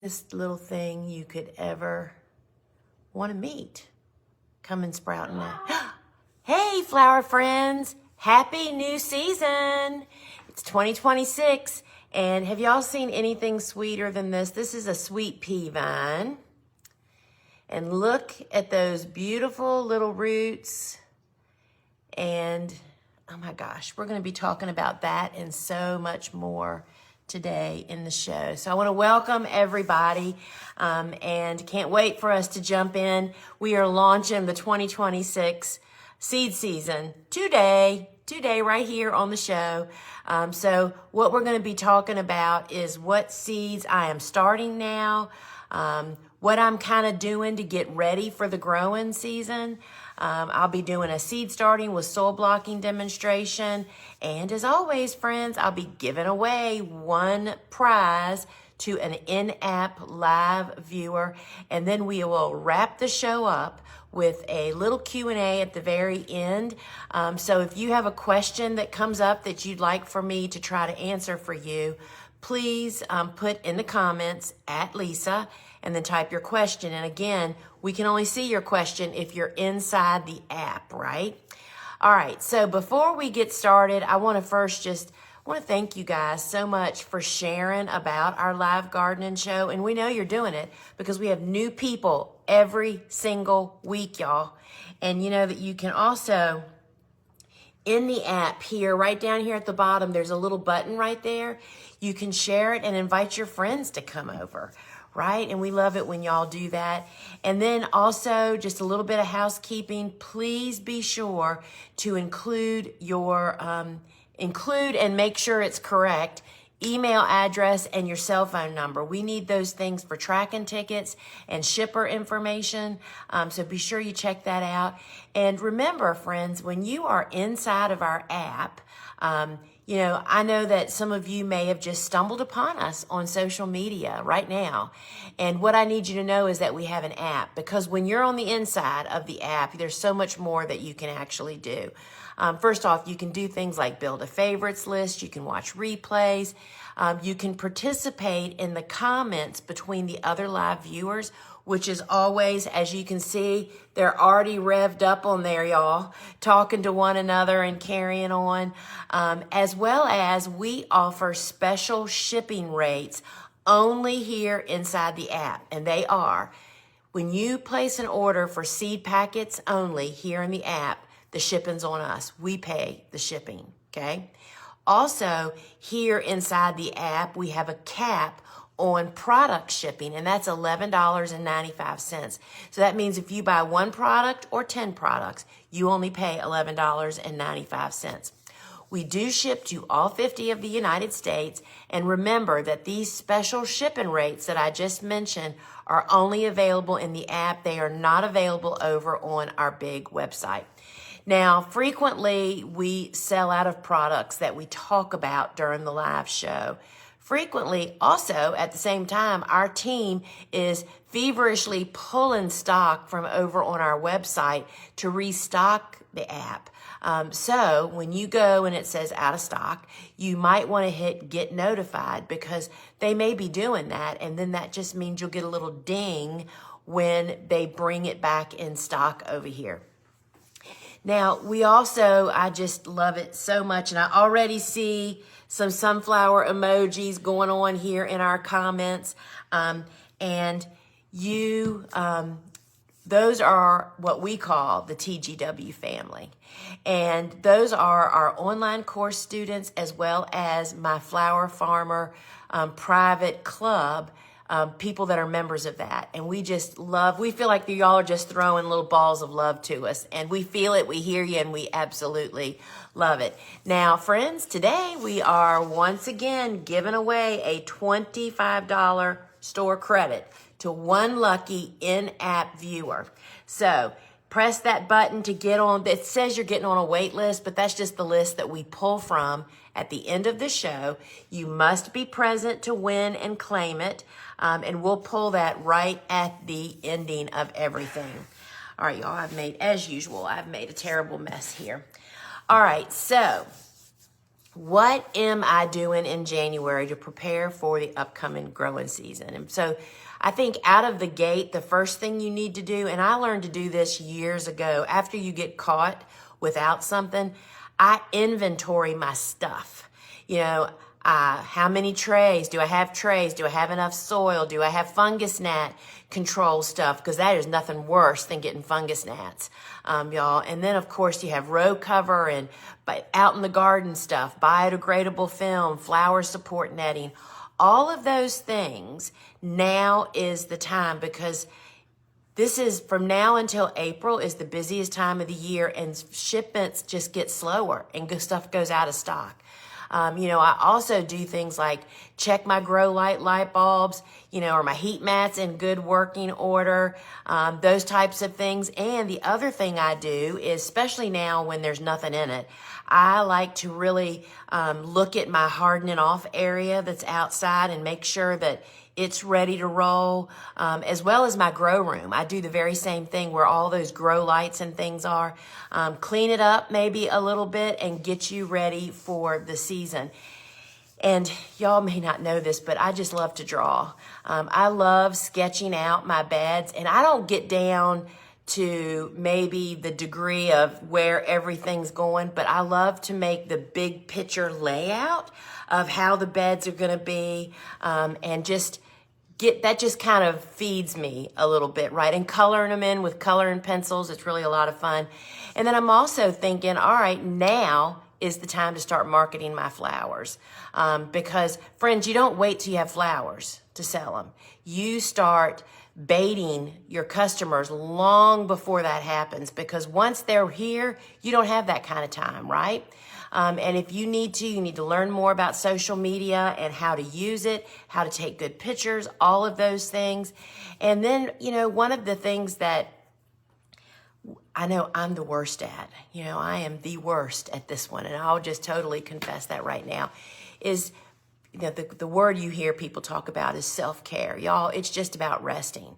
This little thing you could ever want to meet. Come and sprout now. Hey, flower friends. Happy new season. It's 2026. And have y'all seen anything sweeter than this? This is a sweet pea vine. And look at those beautiful little roots. And oh my gosh, we're going to be talking about that and so much more today in the show. So I want to welcome everybody and can't wait for us to jump in. We are launching the 2026 seed season today right here on the show. So what we're going to be talking about is what seeds I am starting now, what I'm kind of doing to get ready for the growing season. I'll be doing a seed starting with soil blocking demonstration. And as always, friends, I'll be giving away one prize to an in-app live viewer. And then we will wrap the show up with a little Q&A at the very end. So if you have a question that comes up that you'd like for me to try to answer for you, please put in the comments at Lisa and then type your question. And again, we can only see your question if you're inside the app, right? All right, so before we get started, I want to thank you guys so much for sharing about our live gardening show. And we know you're doing it because we have new people every single week, y'all. And you know that you can also, in the app here, right down here at the bottom, there's a little button right there. You can share it and invite your friends to come over, right? And we love it when y'all do that. And then also just a little bit of housekeeping. Please be sure to include your, include and make sure it's correct email address and your cell phone number. We need those things for tracking tickets and shipper information. So be sure you check that out. And remember, friends, when you are inside of our app, you know, I know that some of you may have just stumbled upon us on social media right now. And what I need you to know is that we have an app, because when you're on the inside of the app, there's so much more that you can actually do. First off, you can do things like build a favorites list. You can watch replays. You can participate in the comments between the other live viewers, which is always, as you can see, they're already revved up on there, y'all, talking to one another and carrying on. As well as we offer special shipping rates only here inside the app. And they are, when you place an order for seed packets only here in the app, the shipping's on us. We pay the shipping, okay? Also, here inside the app, we have a cap on product shipping, and that's $11.95. So that means if you buy one product or 10 products, you only pay $11.95. We do ship to all 50 of the United States, and remember that these special shipping rates that I just mentioned are only available in the app. They are not available over on our big website. Now, frequently we sell out of products that we talk about during the live show. Frequently, also, at the same time, our team is feverishly pulling stock from over on our website to restock the app. So when you go and it says out of stock, you might want to hit get notified, because they may be doing that. And then that just means you'll get a little ding when they bring it back in stock over here. Now, we also, I just love it so much, and I already see some sunflower emojis going on here in our comments, and you, those are what we call the TGW family, and those are our online course students as well as my Flower Farmer private club. People that are members of that. And we just love, we feel like y'all are just throwing little balls of love to us. And we feel it, we hear you, and we absolutely love it. Now, friends, today we are once again giving away a $25 store credit to one lucky in-app viewer. So press that button to get on. It says you're getting on a wait list, but that's just the list that we pull from at the end of the show. You must be present to win and claim it. And we'll pull that right at the ending of everything. All right, y'all, as usual, I've made a terrible mess here. All right, so what am I doing in January to prepare for the upcoming growing season? And so I think out of the gate, the first thing you need to do, and I learned to do this years ago, after you get caught without something, I inventory my stuff. You know, how many trays? Do I have trays? Do I have enough soil? Do I have fungus gnat control stuff? Because that is nothing worse than getting fungus gnats, y'all. And then, of course, you have row cover and out in the garden stuff, biodegradable film, flower support netting, all of those things. Now is the time, because this is from now until April is the busiest time of the year, and shipments just get slower and stuff goes out of stock. You know, I also do things like check my grow light bulbs, you know, or my heat mats in good working order, those types of things. And the other thing I do is, especially now when there's nothing in it, I like to really look at my hardening off area that's outside and make sure that it's ready to roll, as well as my grow room. I do the very same thing where all those grow lights and things are. Clean it up maybe a little bit and get you ready for the season. And y'all may not know this, but I just love to draw. I love sketching out my beds, and I don't get down to maybe the degree of where everything's going, but I love to make the big picture layout of how the beds are going to be, and just that just kind of feeds me a little bit, right? And coloring them in with coloring pencils, it's really a lot of fun. And then I'm also thinking, all right, now is the time to start marketing my flowers. Because friends, you don't wait till you have flowers to sell them. You start baiting your customers long before that happens, because once they're here, you don't have that kind of time, right? And if you need to learn more about social media and how to use it, how to take good pictures, all of those things. And then, you know, one of the things that I know I'm the worst at, you know, I am the worst at this one, and I'll just totally confess that right now, is, you know, the word you hear people talk about is self-care. Y'all, it's just about resting.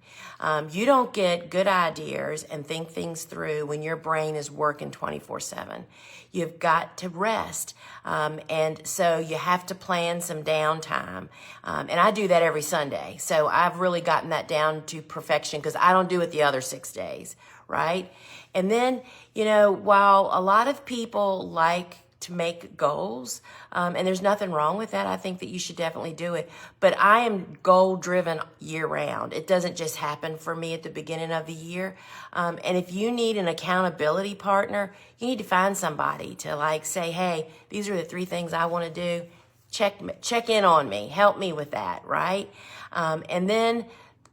You don't get good ideas and think things through when your brain is working 24/7. You've got to rest. And so you have to plan some downtime. And I do that every Sunday. So I've really gotten that down to perfection, because I don't do it the other 6 days, right? And then, you know, while a lot of people like to make goals, and there's nothing wrong with that. I think that you should definitely do it. But I am goal driven year round. It doesn't just happen for me at the beginning of the year. And if you need an accountability partner, you need to find somebody to like say, hey, these are the 3 things I want to do. Check in on me. Help me with that, right? And then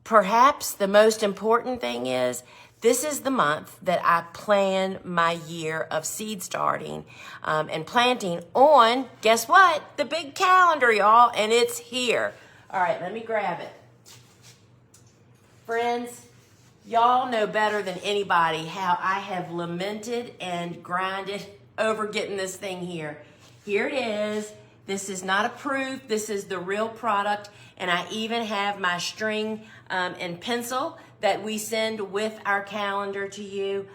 perhaps the most important thing is, this is the month that I plan my year of seed starting and planting on, guess what? The big calendar, y'all, and it's here. All right, let me grab it. Friends, y'all know better than anybody how I have lamented and grinded over getting this thing here. Here it is. This is not approved. This is the real product, and I even have my string and pencil that we send with our calendar to you.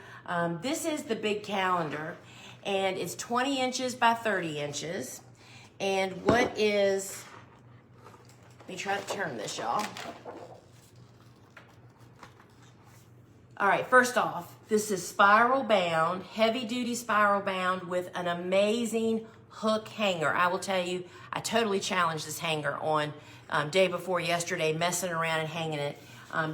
This is the big calendar, and it's 20 inches by 30 inches. And let me try to turn this, y'all. All right, first off, this is spiral bound, heavy duty spiral bound with an amazing hook hanger. I will tell you, I totally challenged this hanger on day before yesterday, messing around and hanging it.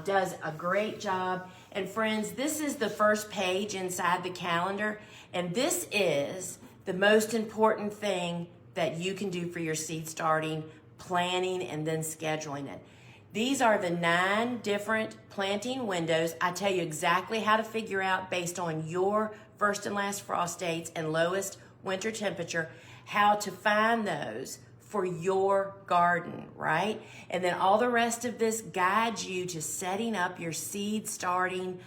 Does a great job. And friends, this is the first page inside the calendar, and this is the most important thing that you can do for your seed starting, planning, and then scheduling it. These are the 9 different planting windows. I tell you exactly how to figure out, based on your first and last frost dates and lowest winter temperature, how to find those for your garden, right? And then all the rest of this guides you to setting up your seed starting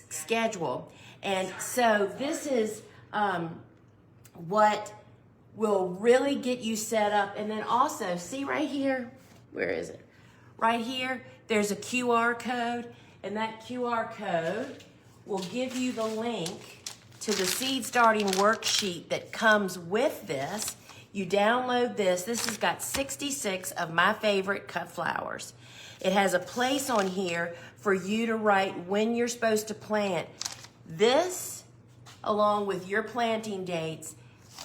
schedule. And so this is what will really get you set up. And then also, see right here, where is it? Right here, there's a QR code, and that QR code will give you the link to the seed starting worksheet that comes with this. You download this. This has got 66 of my favorite cut flowers. It has a place on here for you to write when you're supposed to plant. This, along with your planting dates,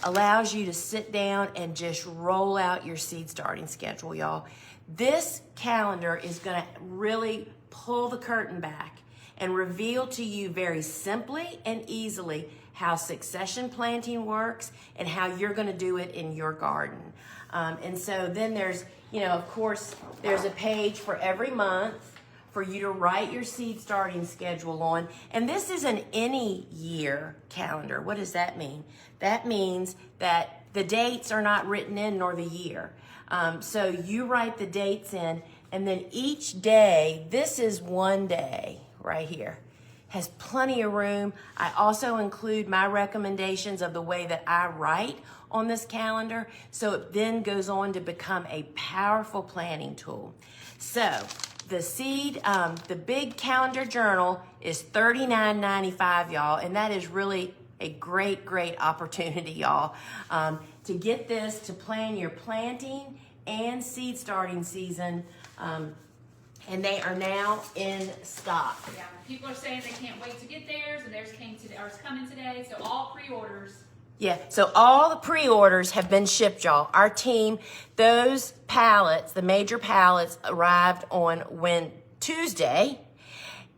allows you to sit down and just roll out your seed starting schedule, y'all. This calendar is going to really pull the curtain back and reveal to you very simply and easily how succession planting works and how you're going to do it in your garden. And so then there's, of course, there's a page for every month for you to write your seed starting schedule on. And this is an any year calendar. What does that mean? That means that the dates are not written in nor the year. So you write the dates in, and then each day, this is one day right here, has plenty of room. I also include my recommendations of the way that I write on this calendar, so it then goes on to become a powerful planning tool. So the big calendar journal is $39.95, y'all, and that is really a great, great opportunity, y'all, to get this to plan your planting and seed starting season. And they are now in stock. Yeah, people are saying they can't wait to get theirs, and theirs ours coming today. So all pre-orders. Yeah, so all the pre-orders have been shipped, y'all. Our team, those pallets, the major pallets, arrived on Tuesday,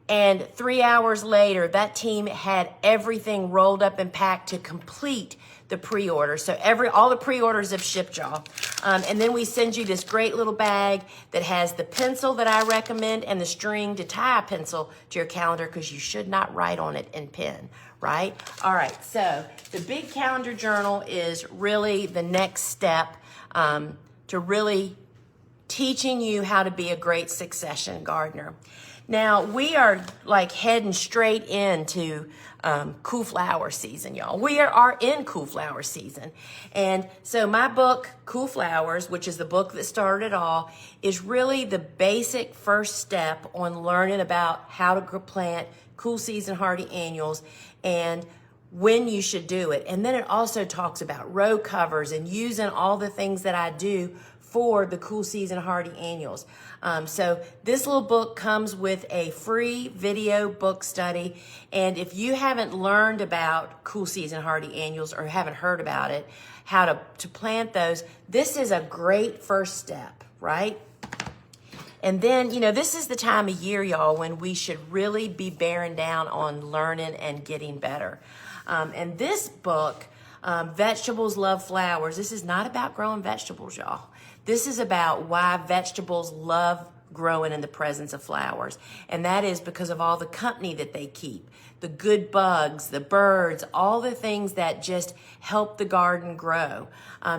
and 3 hours later, that team had everything rolled up and packed to complete the pre-order. So all the pre-orders have shipped, y'all. And then we send you this great little bag that has the pencil that I recommend and the string to tie a pencil to your calendar, because you should not write on it in pen, right? All right, so the big calendar journal is really the next step to really teaching you how to be a great succession gardener. Now, we are like heading straight into cool flower season, y'all. We are in cool flower season. And so my book, Cool Flowers, which is the book that started it all, is really the basic first step on learning about how to plant cool season hardy annuals and when you should do it. And then it also talks about row covers and using all the things that I do for the cool season hardy annuals. So this little book comes with a free video book study. And if you haven't learned about cool season hardy annuals or haven't heard about it, how to plant those, this is a great first step, right? And then, this is the time of year, y'all, when we should really be bearing down on learning and getting better. And this book, Vegetables Love Flowers, this is not about growing vegetables, y'all. This is about why vegetables love growing in the presence of flowers. And that is because of all the company that they keep, the good bugs, the birds, all the things that just help the garden grow.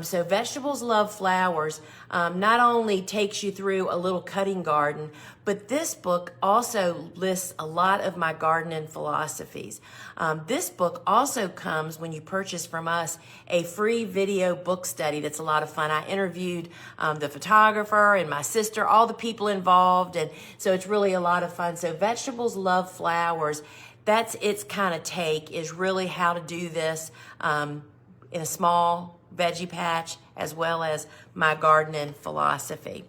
So Vegetables Love Flowers not only takes you through a little cutting garden, but this book also lists a lot of my gardening philosophies. This book also comes, when you purchase from us, a free video book study that's a lot of fun. I interviewed the photographer and my sister, all the people involved, and so it's really a lot of fun. So Vegetables Love Flowers, that's its kind of take, is really how to do this in a small veggie patch, as well as my gardening philosophy.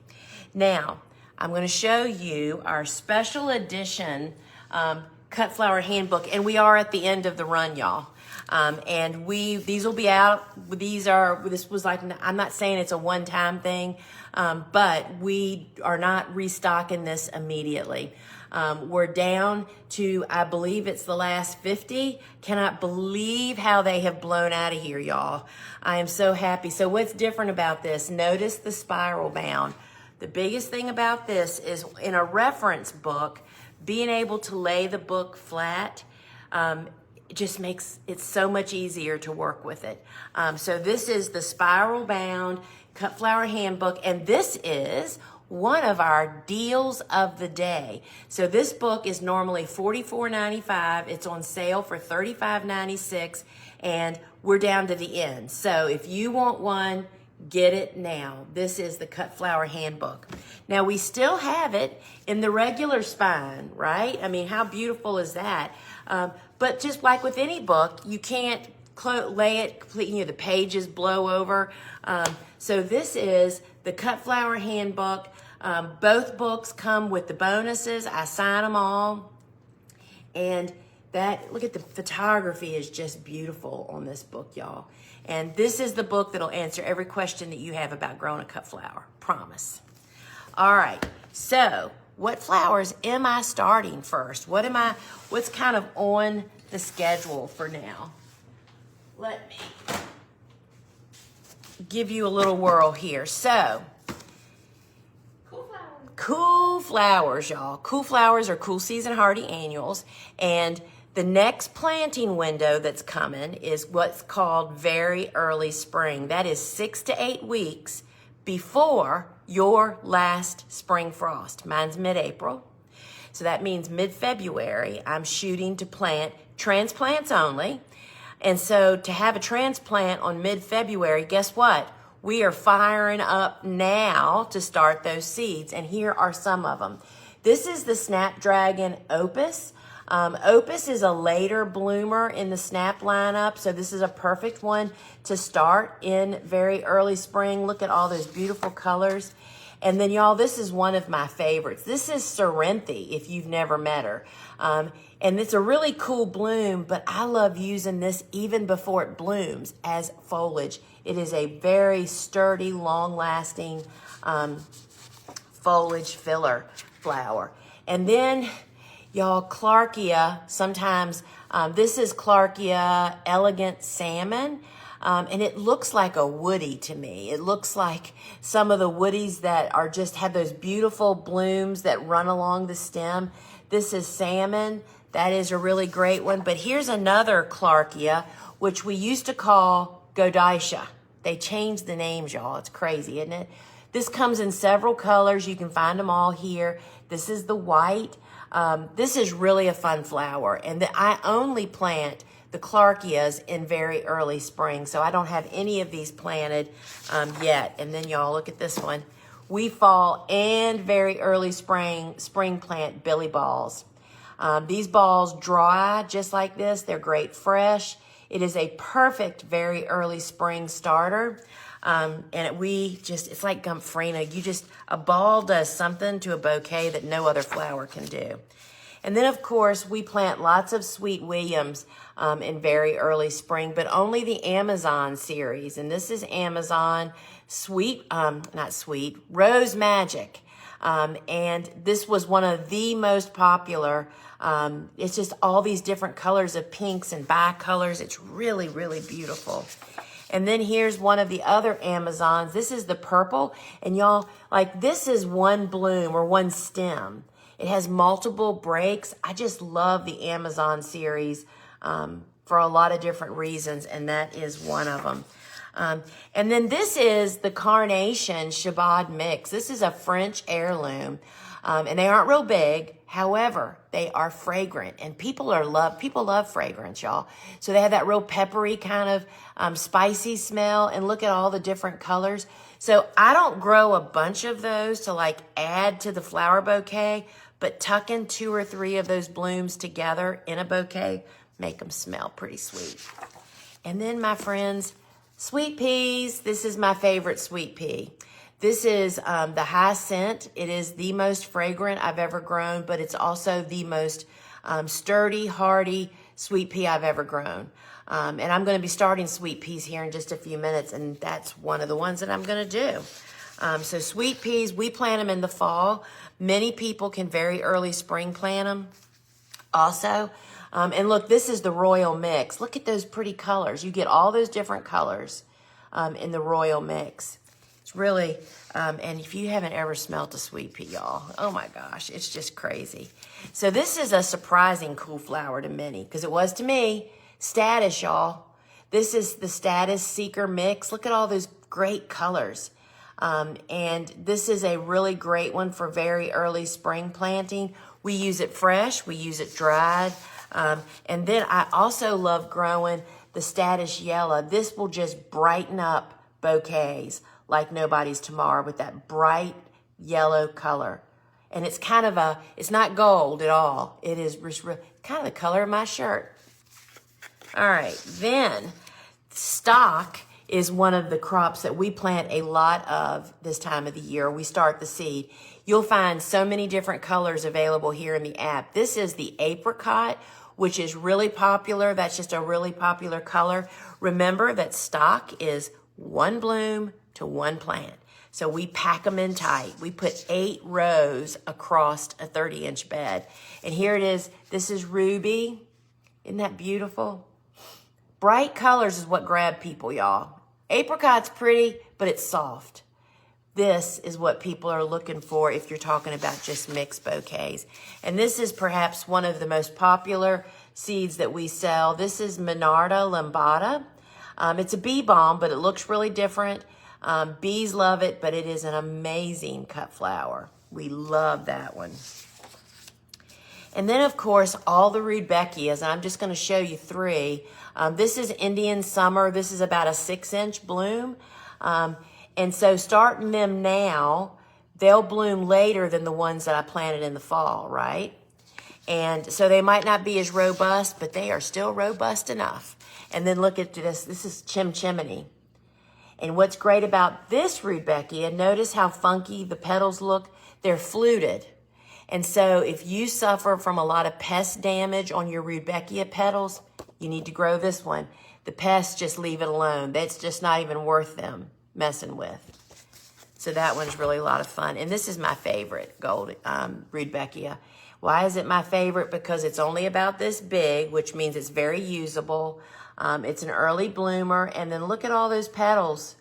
Now, I'm going to show you our special edition Cut Flower Handbook, and we are at the end of the run, y'all. And these will be out. This was like, I'm not saying it's a one-time thing, but we are not restocking this immediately. We're down to, I believe it's the last 50. Cannot believe how they have blown out of here, y'all. I am so happy. So what's different about this? Notice the spiral bound. The biggest thing about this is, in a reference book, being able to lay the book flat just makes it so much easier to work with it. So this is the spiral bound Cut Flower Handbook, and this is one of our deals of the day. So this book is normally $44.95. It's on sale for $35.96, and we're down to the end. So if you want one, get it now. This is the Cut Flower Handbook. Now, we still have it in the regular spine, right? I mean, how beautiful is that? But just like with any book, you can't lay it completely, the pages blow over. So this is the Cut Flower Handbook. Both books come with the bonuses. I sign them all. And look at the photography is just beautiful on this book, y'all. And this is the book that'll answer every question that you have about growing a cut flower. Promise. All right. So what flowers am I starting first? What's kind of on the schedule for now? Let me give you a little whirl here. So, cool flowers, y'all. Cool flowers are cool season hardy annuals. And the next planting window that's coming is what's called very early spring. That is 6 to 8 weeks before your last spring frost. Mine's mid-April. So that means mid-February, I'm shooting to plant transplants only. And so to have a transplant on mid-February, guess what? We are firing up now to start those seeds. And here are some of them. This is the Snapdragon Opus. Opus is a later bloomer in the Snap lineup. So this is a perfect one to start in very early spring. Look at all those beautiful colors. And then, y'all, this is one of my favorites. This is Sorrenthe, if you've never met her. And it's a really cool bloom, but I love using this even before it blooms as foliage. It is a very sturdy, long-lasting foliage filler flower. And then, y'all, Clarkia, sometimes, this is Clarkia Elegant Salmon. And it looks like a woody to me. It looks like some of the woodies that are just have those beautiful blooms that run along the stem. This is Salmon. That is a really great one. But here's another Clarkia, which we used to call Godicia. They changed the names, y'all. It's crazy, isn't it? This comes in several colors. You can find them all here. This is the white. This is really a fun flower. And I only plant the Clarkias in very early spring. So I don't have any of these planted yet. And then y'all look at this one. We fall and very early spring plant Billy Balls. These balls dry just like this. They're great fresh. It is a perfect very early spring starter. And it's like Gomphrena. A ball does something to a bouquet that no other flower can do. And then, of course, we plant lots of Sweet Williams in very early spring, but only the Amazon series. And this is Amazon Rose Magic. And this was one of the most popular. It's just all these different colors of pinks and bicolors. It's really, really beautiful. And then here's one of the other Amazons. This is the purple. And y'all, this is one bloom or one stem. It has multiple breaks. I just love the Amazon series for a lot of different reasons, and that is one of them. And then this is the Carnation Shabbat Mix. This is a French heirloom, and they aren't real big. However, they are fragrant, and people love fragrance, y'all. So they have that real peppery kind of spicy smell, and look at all the different colors. So I don't grow a bunch of those to add to the flower bouquet, but tucking 2 or 3 of those blooms together in a bouquet, make them smell pretty sweet. And then, my friends, sweet peas. This is my favorite sweet pea. This is the high scent. It is the most fragrant I've ever grown, but it's also the most sturdy, hardy sweet pea I've ever grown. And I'm going to be starting sweet peas here in just a few minutes, and that's one of the ones that I'm going to do. So sweet peas, we plant them in the fall. Many people can very early spring plant them also. And look, this is the Royal Mix. Look at those pretty colors. You get all those different colors in the Royal Mix. It's really, and if you haven't ever smelt a sweet pea, y'all, oh my gosh, it's just crazy. So this is a surprising cool flower to many, because it was to me. Status, y'all. This is the Status Seeker Mix. Look at all those great colors. And this is a really great one for very early spring planting. We use it fresh. We use it dried. And then I also love growing the Status Yellow. This will just brighten up bouquets like nobody's tomorrow with that bright yellow color. And it's kind of it's not gold at all. It is kind of the color of my shirt. All right, then stock is one of the crops that we plant a lot of this time of the year. We start the seed. You'll find so many different colors available here in the app. This is the apricot, which is really popular. That's just a really popular color. Remember that stock is one bloom to one plant. So we pack them in tight. We put 8 rows across a 30-inch bed. And here it is. This is ruby. Isn't that beautiful? Bright colors is what grab people, y'all. Apricot's pretty, but it's soft. This is what people are looking for if you're talking about just mixed bouquets. And this is perhaps one of the most popular seeds that we sell. This is Monarda lambada. It's a bee balm, but it looks really different. Bees love it, but it is an amazing cut flower. We love that one. And then, of course, all the Rudbeckias. I'm just going to show you 3. This is Indian Summer. This is about a 6-inch bloom. And so starting them now, they'll bloom later than the ones that I planted in the fall, right? And so they might not be as robust, but they are still robust enough. And then look at this. This is Chimchimney. And what's great about this Rudbeckia, notice how funky the petals look. They're fluted. And so if you suffer from a lot of pest damage on your Rudbeckia petals, you need to grow this one. The pests, just leave it alone. That's just not even worth them messing with. So that one's really a lot of fun. And this is my favorite gold Rudbeckia. Why is it my favorite? Because it's only about this big, which means it's very usable. It's an early bloomer. And then look at all those petals.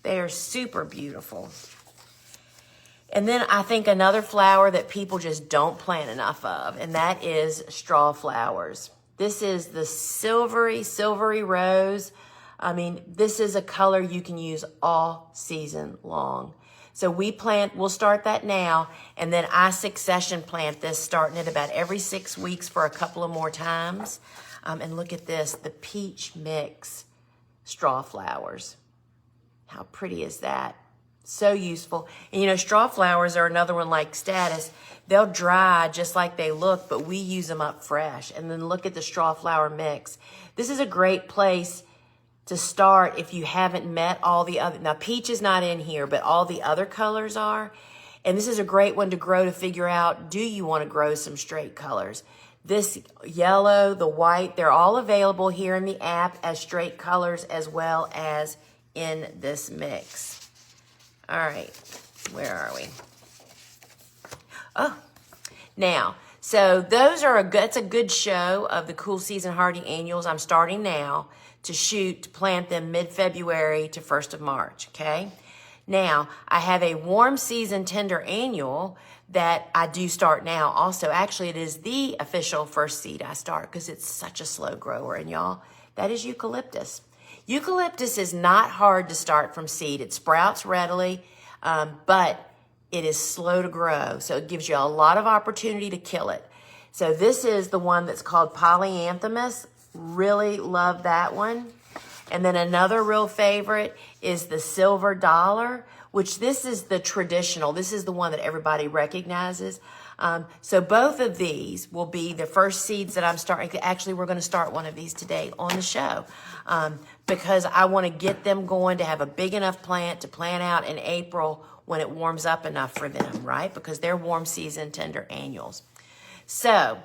They are super beautiful. And then I think another flower that people just don't plant enough of, and that is straw flowers. This is the silvery rose. I mean, this is a color you can use all season long. So we'll start that now, and then I succession plant this, starting it about every 6 weeks for a couple of more times. And look at this, the peach mix straw flowers. How pretty is that? So useful. And you know, straw flowers are another one like Statice. They'll dry just like they look, but we use them up fresh. And then look at the straw flower mix. This is a great place to start if you haven't met all the other. Now, peach is not in here, but all the other colors are. And this is a great one to grow to figure out, do you want to grow some straight colors? This yellow, the white, they're all available here in the app as straight colors as well as in this mix. All right, where are we? Oh, now, so those are that's a good show of the Cool Season Hardy Annuals. I'm starting now to plant them mid-February to 1st of March, okay? Now, I have a Warm Season Tender Annual that I do start now also. Actually, it is the official first seed I start because it's such a slow grower. And y'all, that is eucalyptus. Eucalyptus is not hard to start from seed. It sprouts readily, but it is slow to grow. So it gives you a lot of opportunity to kill it. So this is the one that's called Polyanthemus. Really love that one. And then another real favorite is the Silver Dollar, which this is the traditional. This is the one that everybody recognizes. So both of these will be the first seeds that I'm starting. Actually, we're going to start one of these today on the show because I want to get them going to have a big enough plant to plant out in April when it warms up enough for them, right? Because they're warm season tender annuals. So,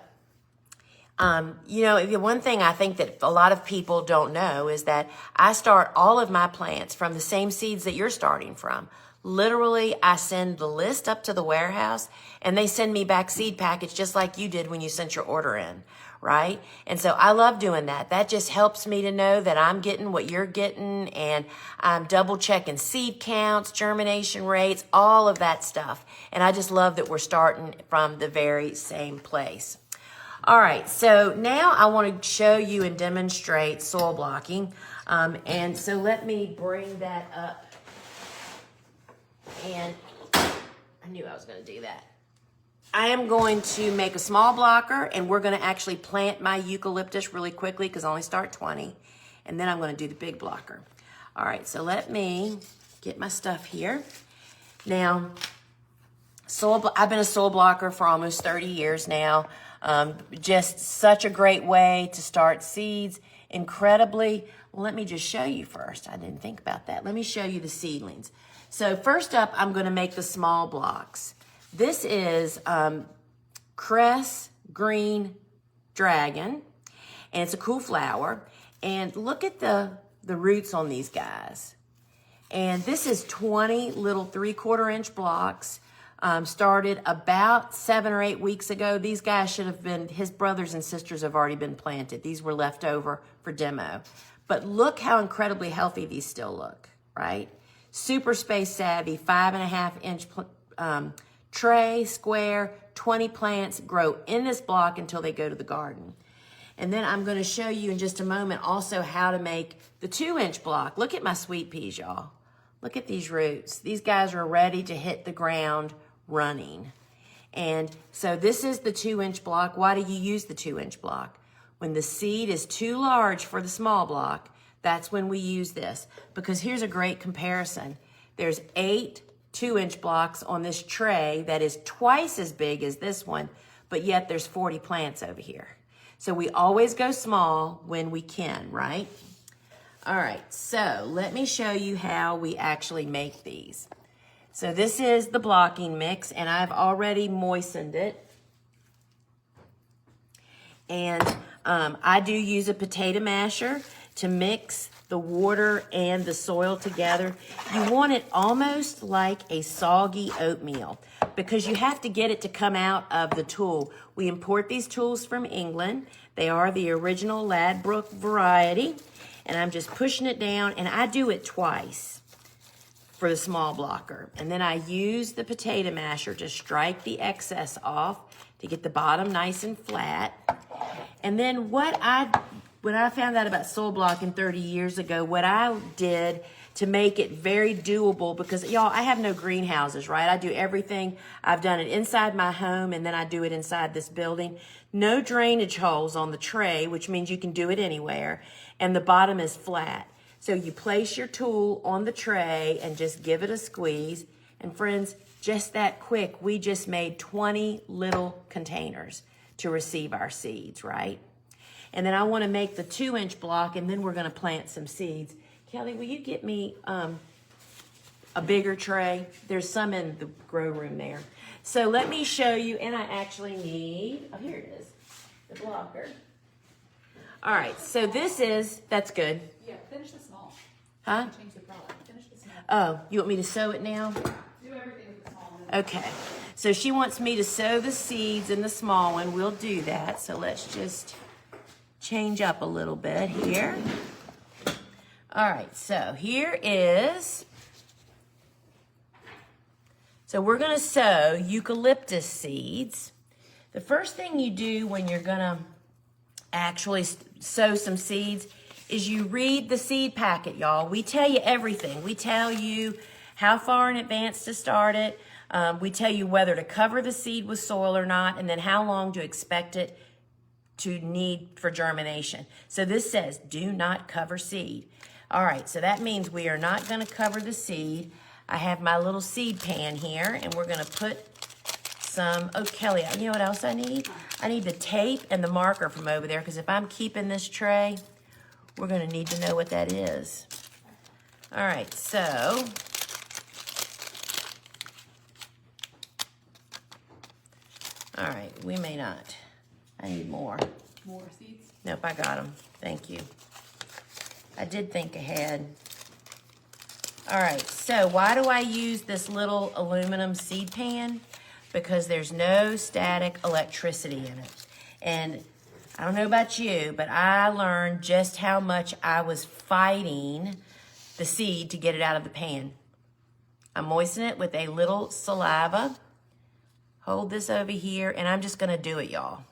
you know, the one thing I think that a lot of people don't know is that I start all of my plants from the same seeds that you're starting from. Literally, I send the list up to the warehouse and they send me back seed packets just like you did when you sent your order in, right? And so I love doing that. That just helps me to know that I'm getting what you're getting, and I'm double checking seed counts, germination rates, all of that stuff. And I just love that we're starting from the very same place. All right, so now I want to show you and demonstrate soil blocking. And so let me bring that up. And I knew I was going to do that. I am going to make a small blocker, and we're going to actually plant my eucalyptus really quickly because I only start 20. And then I'm going to do the big blocker. All right, so let me get my stuff here. Now, I've been a soil blocker for almost 30 years now. Just such a great way to start seeds. Incredibly, well, let me just show you first. I didn't think about that. Let me show you the seedlings. So first up, I'm going to make the small blocks. This is Cress Green Dragon, and it's a cool flower. And look at the roots on these guys. And this is 20 little 3/4 inch blocks. Started about 7 or 8 weeks ago. These guys should have been, his brothers and sisters have already been planted. These were left over for demo. But look how incredibly healthy these still look, right? Super space savvy, 5.5 inch tray, square, 20 plants grow in this block until they go to the garden. And then I'm gonna show you in just a moment also how to make the 2-inch block. Look at my sweet peas, y'all. Look at these roots. These guys are ready to hit the ground running. And so this is the 2-inch block. Why do you use the 2-inch block? When the seed is too large for the small block, that's when we use this. Because here's a great comparison. There's 8 2-inch blocks on this tray that is twice as big as this one, but yet there's 40 plants over here. So we always go small when we can, right? All right, so let me show you how we actually make these. So this is the blocking mix, and I've already moistened it. And I do use a potato masher to mix the water and the soil together. You want it almost like a soggy oatmeal because you have to get it to come out of the tool. We import these tools from England. They are the original Ladbroke variety. And I'm just pushing it down, and I do it twice for the small blocker. And then I use the potato masher to strike the excess off to get the bottom nice and flat. And then when I found out about soil blocking 30 years ago, what I did to make it very doable, because y'all, I have no greenhouses, right? I do everything. I've done it inside my home, and then I do it inside this building. No drainage holes on the tray, which means you can do it anywhere, and the bottom is flat. So you place your tool on the tray and just give it a squeeze. And friends, just that quick, we just made 20 little containers to receive our seeds, right? And then I want to make the 2-inch block, and then we're going to plant some seeds. Kelly, will you get me a bigger tray? There's some in the grow room there. So let me show you, and I actually need, oh, here it is, the blocker. All right, so this is, that's good. Yeah, finish the small. Huh? Change the product. Finish the small. Oh, you want me to sew it now? Do everything with the small one. Okay, so she wants me to sow the seeds in the small one. We'll do that. So let's just change up a little bit here. All right, so here is, so we're gonna sow eucalyptus seeds. The first thing you do when you're gonna actually sow some seeds is you read the seed packet, y'all. We tell you everything. We tell you how far in advance to start it. We tell you whether to cover the seed with soil or not, and then how long to expect it to need for germination. So this says, do not cover seed. All right, so that means we are not gonna cover the seed. I have my little seed pan here, and we're gonna put some, oh, Kelly, you know what else I need? I need the tape and the marker from over there, because if I'm keeping this tray, we're gonna need to know what that is. All right, so, all right, we may not. I need more. More seeds? Nope, I got them. Thank you. I did think ahead. All right, so why do I use this little aluminum seed pan? Because there's no static electricity in it. And I don't know about you, but I learned just how much I was fighting the seed to get it out of the pan. I moisten it with a little saliva. Hold this over here, and I'm just gonna do it, y'all.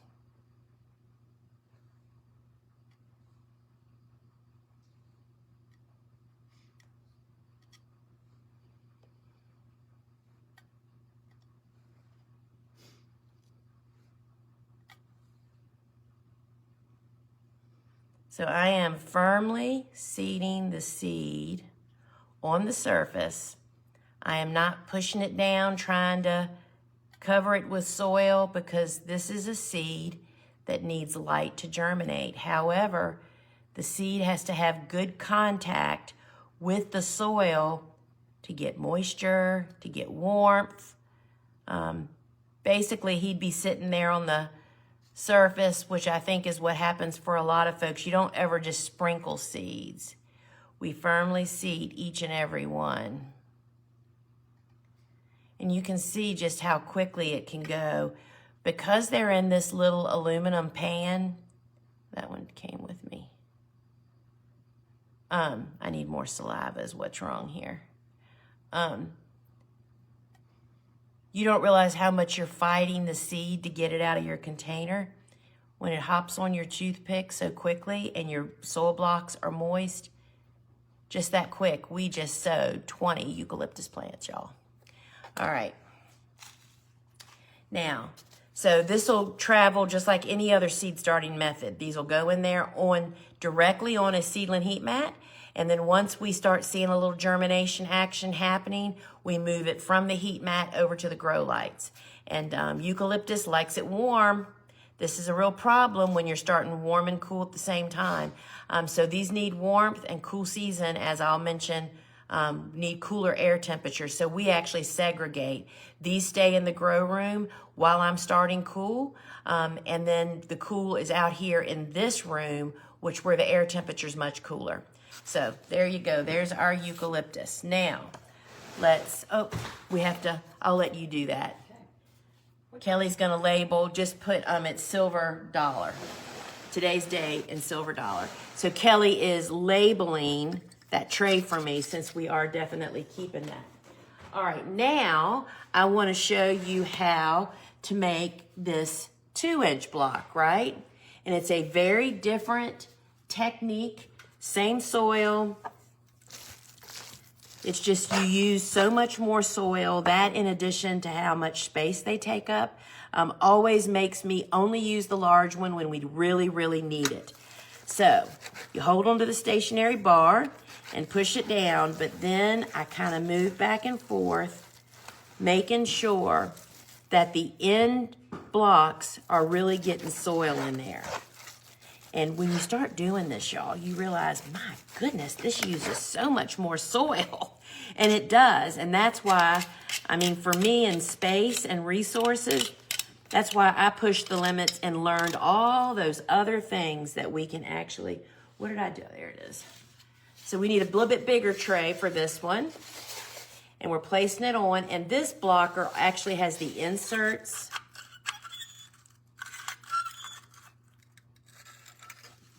So I am firmly seeding the seed on the surface. I am not pushing it down, trying to cover it with soil, because this is a seed that needs light to germinate. However, the seed has to have good contact with the soil to get moisture, to get warmth. Basically, he'd be sitting there on the surface, which I think is what happens for a lot of folks. You don't ever just sprinkle seeds. We firmly seed each and every one. And you can see just how quickly it can go. Because they're in this little aluminum pan, that one came with me. I need more saliva is what's wrong here. You don't realize how much you're fighting the seed to get it out of your container. When it hops on your toothpick so quickly and your soil blocks are moist, just that quick, we just sowed 20 eucalyptus plants, y'all. All right. Now, so this will travel just like any other seed starting method. These will go in there directly on a seedling heat mat. And then once we start seeing a little germination action happening, we move it from the heat mat over to the grow lights. And eucalyptus likes it warm. This is a real problem when you're starting warm and cool at the same time. So these need warmth, and cool season, as I'll mention, need cooler air temperatures. So we actually segregate. These stay in the grow room while I'm starting cool. And then the cool is out here in this room, where the air temperature is much cooler. So there you go. There's our eucalyptus. Now, I'll let you do that. Okay. Kelly's going to label, just put it's silver dollar. Today's date and silver dollar. So Kelly is labeling that tray for me, since we are definitely keeping that. All right, now I want to show you how to make this 2-inch block, right? And it's a very different technique. Same soil. It's just you use so much more soil. That, in addition to how much space they take up, always makes me only use the large one when we really, really need it. So you hold onto the stationary bar and push it down, but then I kind of move back and forth, making sure that the end blocks are really getting soil in there. And when you start doing this, y'all, you realize, my goodness, this uses so much more soil. And it does. And that's why, for me, in space and resources, that's why I pushed the limits and learned all those other things that we can actually, what did I do? There it is. So we need a little bit bigger tray for this one. And we're placing it on. And this blocker actually has the inserts.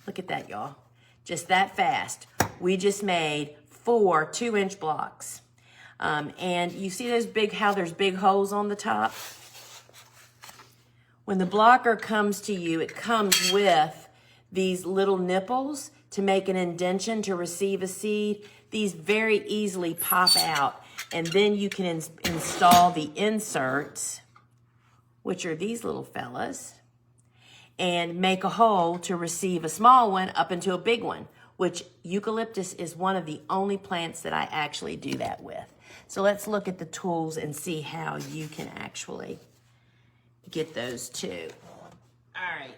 Look at that, y'all. Just that fast. We just made 4 2-inch blocks. And you see how there's big holes on the top? When the blocker comes to you, it comes with these little nipples to make an indention to receive a seed. These very easily pop out. And then you can install the inserts, which are these little fellas, and make a hole to receive a small one up into a big one, which eucalyptus is one of the only plants that I actually do that with. So let's look at the tools and see how you can actually get those too. All right.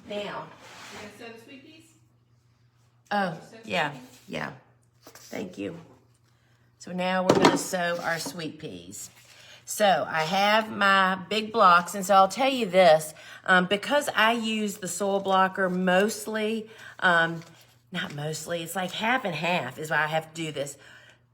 Now. You gonna sew the sweet peas? Oh, yeah. Thank you. So now we're gonna sew our sweet peas. So I have my big blocks, and so I'll tell you this, because I use the soil blocker mostly, not mostly, it's like half and half is why I have to do this.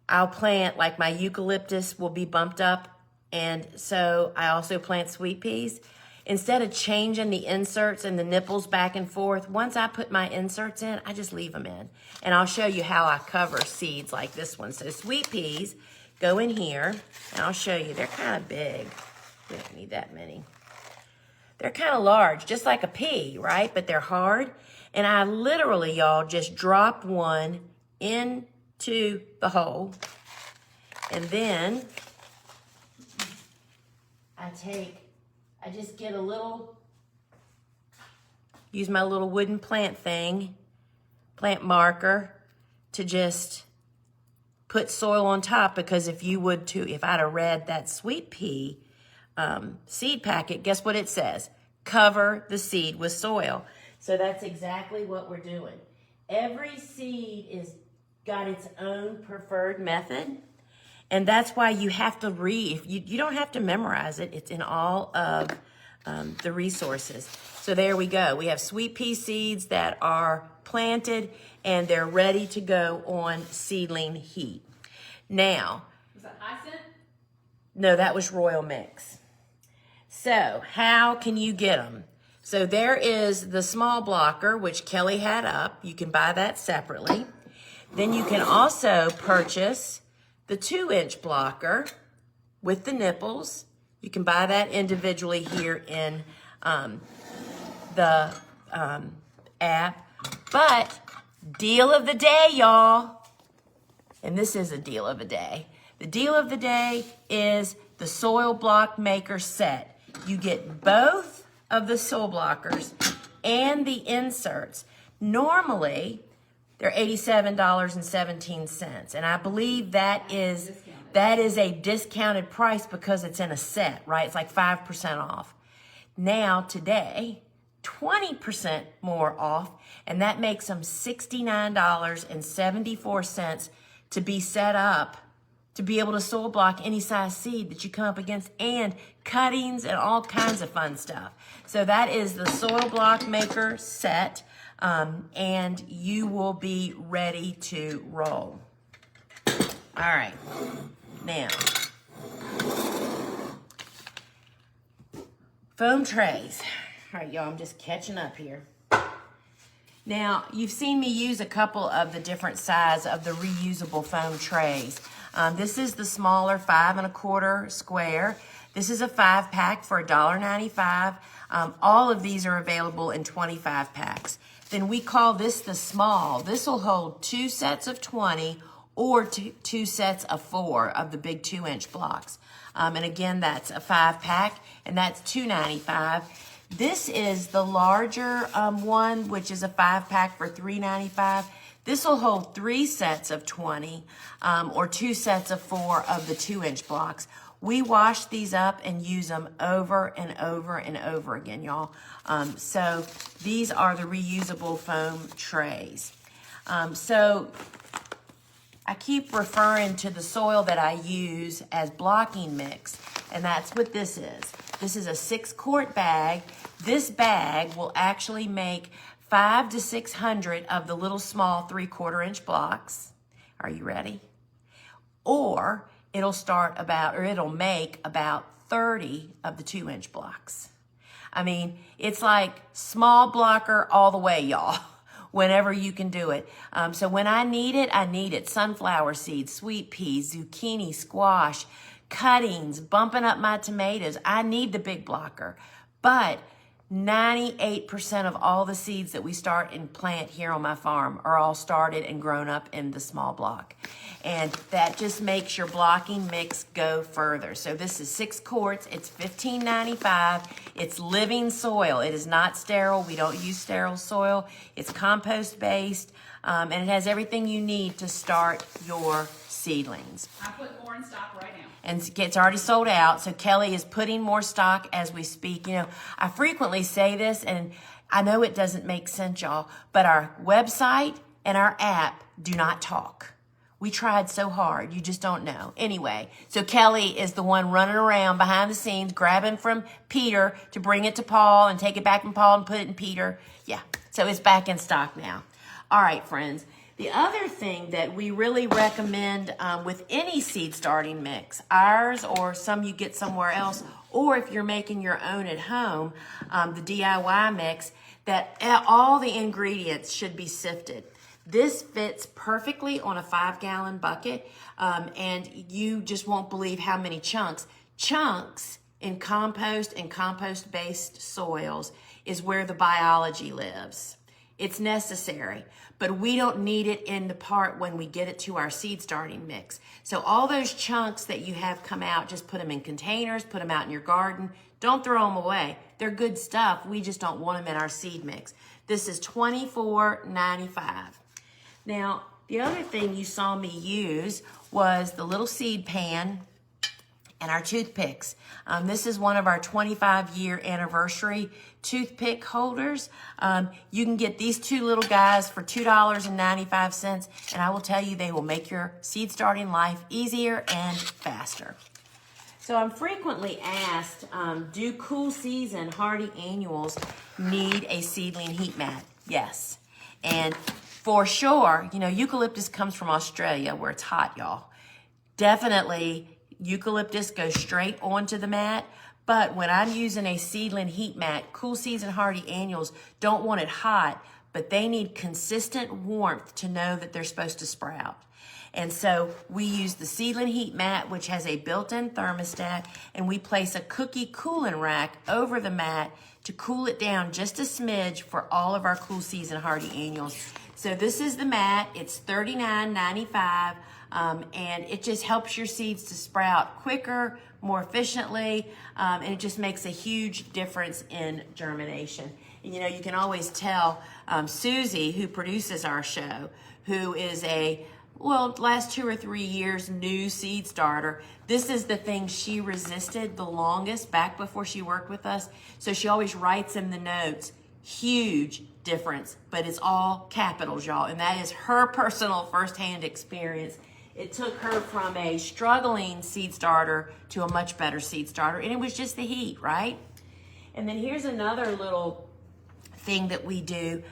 I'll plant, like my eucalyptus will be bumped up, and so I also plant sweet peas. Instead of changing the inserts and the nipples back and forth, once I put my inserts in, I just leave them in. And I'll show you how I cover seeds like this one. So sweet peas go in here, and I'll show you. They're kind of big. We don't need that many. They're kind of large, just like a pea, right? But they're hard. And I literally, y'all, just drop one into the hole. And then I just get a little, use my little wooden plant marker, to just put soil on top, because if I'd have read that sweet pea seed packet, guess what it says? Cover the seed with soil. So that's exactly what we're doing. Every seed is got its own preferred method, and that's why you have to read. You don't have to memorize it. It's in all of the resources. So there we go. We have sweet pea seeds that are planted, and they're ready to go on seedling heat. Now, Was that Hyacinth? no, that was Royal Mix. So how can you get them? So there is the small blocker, which Kelly had up. You can buy that separately. Then you can also purchase the 2-inch blocker with the nipples. You can buy that individually here in the app. But deal of the day, y'all. And this is a deal of the day. The deal of the day is the Soil Block Maker set. You get both of the soil blockers and the inserts. Normally, they're $87.17. And I believe that is a discounted price because it's in a set, right? It's like 5% off. Now, today, 20% more off, and that makes them $69.74 to be set up to be able to soil block any size seed that you come up against, and cuttings and all kinds of fun stuff. So that is the Soil Block Maker set, and you will be ready to roll. All right, now, foam trays. All right, y'all, I'm just catching up here. Now, you've seen me use a couple of the different size of the reusable foam trays. This is the smaller 5 1/4 square. This is a 5-pack for $1.95. All of these are available in 25 packs. Then we call this the small. This will hold 2 sets of 20 or two sets of 4 of the big 2-inch blocks. And again, that's a 5-pack, and that's $2.95. This is the larger one, which is a 5-pack for $3.95. This will hold 3 sets of 20 or 2 sets of 4 of the 2-inch blocks. We wash these up and use them over and over and over again, y'all. So these are the reusable foam trays. So I keep referring to the soil that I use as blocking mix, and that's what this is. This is a 6-quart bag. This bag will actually make 500 to 600 of the little small 3/4 inch blocks. Are you ready? Or it'll make about 30 of the 2-inch blocks. I mean, it's like small blocker all the way, y'all, whenever you can do it. So when I need it. Sunflower seeds, sweet peas, zucchini, squash, cuttings, bumping up my tomatoes. I need the big blocker. But 98% of all the seeds that we start and plant here on my farm are all started and grown up in the small block. And that just makes your blocking mix go further. So this is 6 quarts. It's $15.95. It's living soil. It is not sterile. We don't use sterile soil. It's compost based. And it has everything you need to start your seedlings. I put more in stock right now. And it's already sold out. So Kelly is putting more stock as we speak. You know, I frequently say this, and I know it doesn't make sense, y'all, but our website and our app do not talk. We tried so hard. You just don't know. Anyway, so Kelly is the one running around behind the scenes, grabbing from Peter to bring it to Paul and take it back from Paul and put it in Peter. Yeah, so it's back in stock now. All right, friends. The other thing that we really recommend with any seed starting mix, ours or some you get somewhere else, or if you're making your own at home, the DIY mix, that all the ingredients should be sifted. This fits perfectly on a 5-gallon bucket, and you just won't believe how many chunks. Chunks in compost and compost-based soils is where the biology lives. It's necessary, but we don't need it in the part when we get it to our seed starting mix. So all those chunks that you have come out, just put them in containers, put them out in your garden. Don't throw them away. They're good stuff. We just don't want them in our seed mix. This is $24.95. Now, The other thing you saw me use was the little seed pan and our toothpicks. This is one of our 25-year anniversary toothpick holders. You can get these two little guys for $2.95, and I will tell you they will make your seed starting life easier and faster. So I'm frequently asked, do cool season hardy annuals need a seedling heat mat? Yes. And for sure, you know, eucalyptus comes from Australia where it's hot, y'all. Definitely eucalyptus goes straight onto the mat, but when I'm using a seedling heat mat, cool season hardy annuals don't want it hot, but they need consistent warmth to know that they're supposed to sprout. And so we use the seedling heat mat, which has a built-in thermostat, and we place a cookie cooling rack over the mat to cool it down just a smidge for all of our cool season hardy annuals. So this is the mat. It's $39.95, and it just helps your seeds to sprout quicker, more efficiently, and it just makes a huge difference in germination. And you know, you can always tell Susie, who produces our show, who is last 2 or 3 years new seed starter, this is the thing she resisted the longest back before she worked with us. So she always writes in the notes, huge difference, but it's all capitals, y'all. And that is her personal firsthand experience. It took her from a struggling seed starter to a much better seed starter. And it was just the heat, right? And then here's another little thing that we do.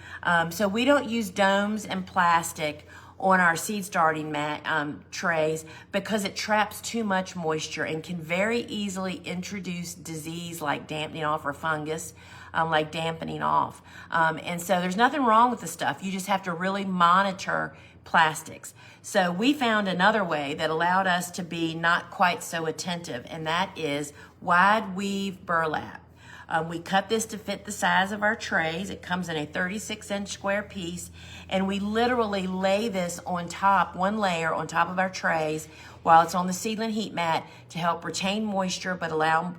So we don't use domes and plastic on our seed starting mat trays because it traps too much moisture and can very easily introduce disease like dampening off or fungus like dampening off. And so there's nothing wrong with the stuff. You just have to really monitor plastics. So we found another way that allowed us to be not quite so attentive, and that is wide weave burlap. We cut this to fit the size of our trays. It comes in a 36-inch square piece, and we literally lay this on top, one layer on top of our trays while it's on the seedling heat mat to help retain moisture but allow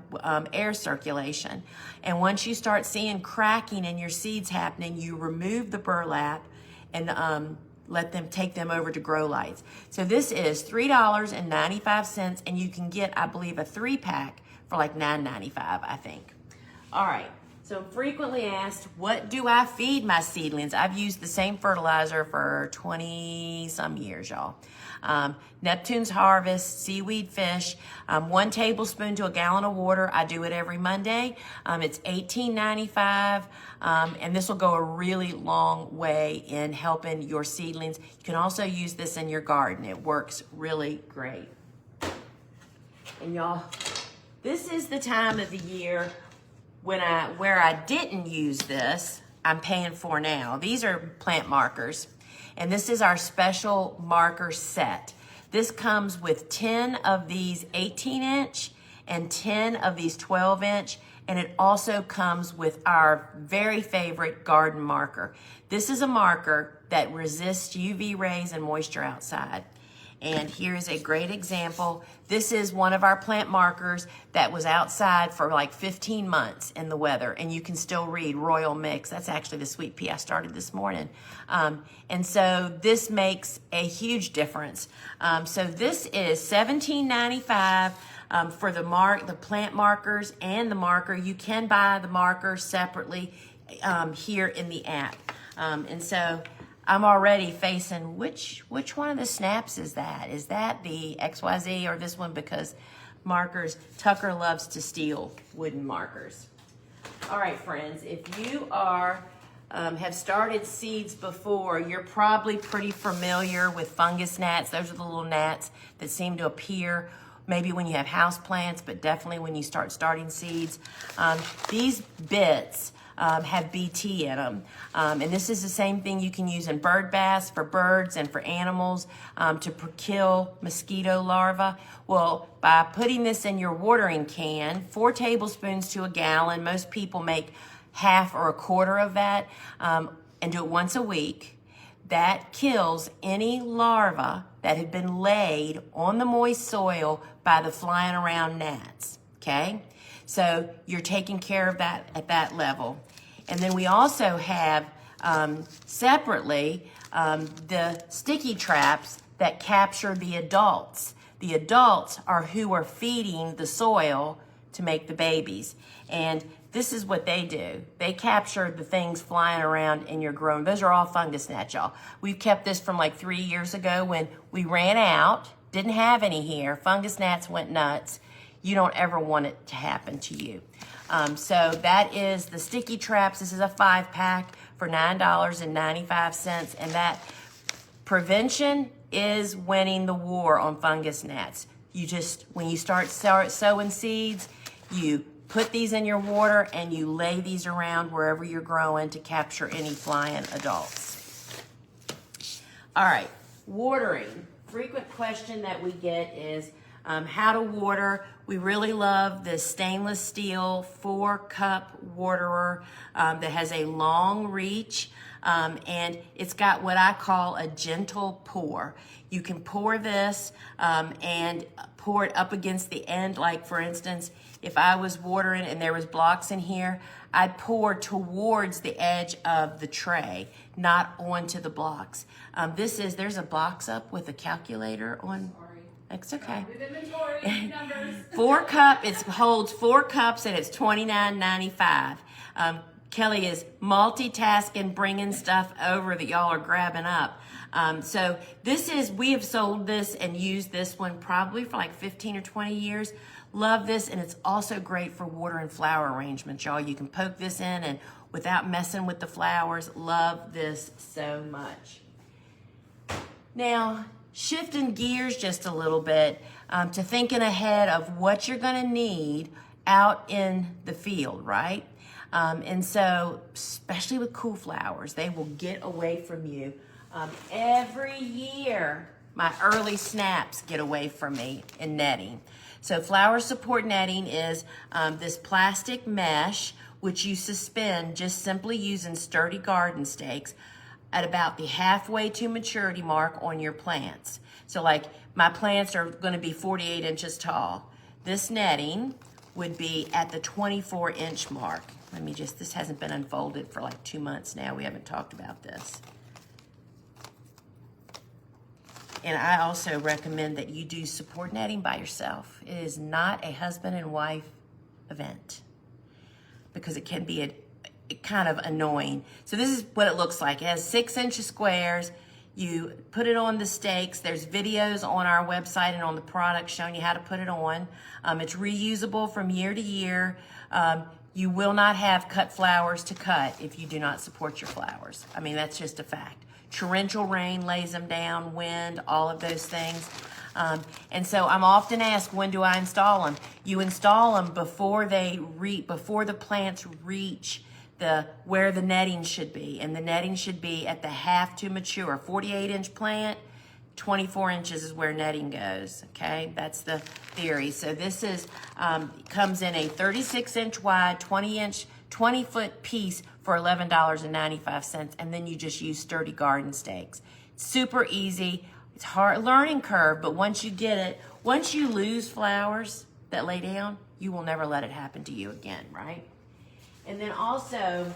air circulation. And once you start seeing cracking in your seeds happening, you remove the burlap and let them take them over to grow lights. So this is $3.95, and you can get, I believe, a 3-pack for like $9.95, I think. All right, so I'm frequently asked, what do I feed my seedlings? I've used the same fertilizer for 20-some years, y'all. Neptune's Harvest, seaweed fish, 1 tablespoon to a gallon of water. I do it every Monday. It's $18.95, and this will go a really long way in helping your seedlings. You can also use this in your garden. It works really great. And y'all, this is the time of the year where I didn't use this, I'm paying for now. These are plant markers, and this is our special marker set. This comes with 10 of these 18-inch and 10 of these 12-inch, and it also comes with our very favorite garden marker. This is a marker that resists UV rays and moisture outside. And here's a great example. This is one of our plant markers that was outside for like 15 months in the weather, and you can still read Royal Mix. That's actually the sweet pea I started this morning. And so this makes a huge difference. So this is $17.95 for the plant markers and the marker. You can buy the marker separately here in the app. And so I'm already facing which one of the snaps is that? Is that the XYZ or this one? Because markers, Tucker loves to steal wooden markers. All right, friends, if you have started seeds before, you're probably pretty familiar with fungus gnats. Those are the little gnats that seem to appear maybe when you have house plants, but definitely when you start starting seeds. These bits have BT in them. And this is the same thing you can use in bird baths for birds and for animals to kill mosquito larvae. Well, by putting this in your watering can, 4 tablespoons to a gallon, most people make half or a quarter of that, and do it once a week. That kills any larva that had been laid on the moist soil by the flying around gnats, okay? So you're taking care of that at that level. And then we also have separately, the sticky traps that capture the adults. The adults are who are feeding the soil to make the babies. And this is what they do. They capture the things flying around in your growing. Those are all fungus gnats, y'all. We've kept this from like 3 years ago when we ran out, didn't have any here. Fungus gnats went nuts. You don't ever want it to happen to you. So that is the sticky traps. This is a 5-pack for $9.95. And that prevention is winning the war on fungus gnats. You just, when you start sowing seeds, you put these in your water and you lay these around wherever you're growing to capture any flying adults. All right, watering. Frequent question that we get is how to water. We really love this stainless steel 4-cup waterer that has a long reach. And it's got what I call a gentle pour. You can pour this and pour it up against the end. Like for instance, if I was watering and there was blocks in here, I'd pour towards the edge of the tray, not onto the blocks. There's a box up with a calculator on. Sorry. It's okay. With inventory, numbers. 4 cup, it holds 4 cups and it's $29.95. Kelly is multitasking, bringing stuff over that y'all are grabbing up. So we have sold this and used this one probably for like 15 or 20 years. Love this, and it's also great for water and flower arrangements, y'all. You can poke this in and without messing with the flowers. Love this so much. Now, shifting gears just a little bit to thinking ahead of what you're gonna need out in the field, right? And so, especially with cool flowers, they will get away from you. Every year, my early snaps get away from me in netting. So flower support netting is this plastic mesh, which you suspend just simply using sturdy garden stakes at about the halfway to maturity mark on your plants. So like my plants are gonna be 48 inches tall. This netting would be at the 24-inch mark. This hasn't been unfolded for like 2 months now. We haven't talked about this. And I also recommend that you do support netting by yourself. It is not a husband and wife event because it can be kind of annoying. So this is what it looks like. It has 6-inch squares. You put it on the stakes. There's videos on our website and on the product showing you how to put it on. It's reusable from year to year. You will not have cut flowers to cut if you do not support your flowers. That's just a fact. Torrential rain lays them down, wind, all of those things. And so I'm often asked, when do I install them? You install them before the plants reach where the netting should be. And the netting should be at the half to mature. 48-inch plant, 24 inches is where netting goes, okay? That's the theory. So this comes in a 36-inch wide, 20-foot piece for $11.95, and then you just use sturdy garden stakes. Super easy. It's hard learning curve, but once you get it, once you lose flowers that lay down, you will never let it happen to you again, right? And then also,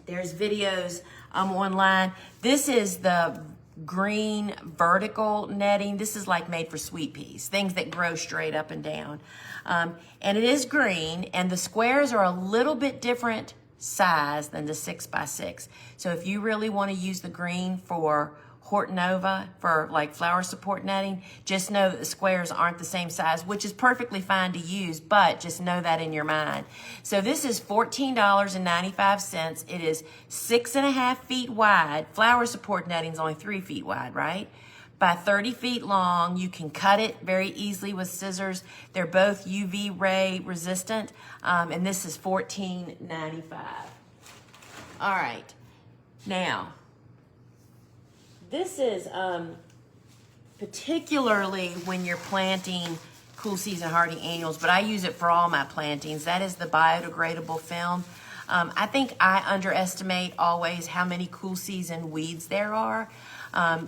there's videos online. This is the green vertical netting. This is like made for sweet peas, things that grow straight up and down. And it is green, and the squares are a little bit different size than the 6x6. So if you really want to use the green for Hortonova, for like flower support netting, just know that the squares aren't the same size, which is perfectly fine to use, but just know that in your mind. So this is $14.95. It is 6.5 feet wide. Flower support netting is only 3 feet wide, right? By 30 feet long. You can cut it very easily with scissors. They're both UV ray resistant, and this is $14.95. All right, now, this is particularly when you're planting cool season hardy annuals, but I use it for all my plantings. That is the biodegradable film. I think I underestimate always how many cool season weeds there are.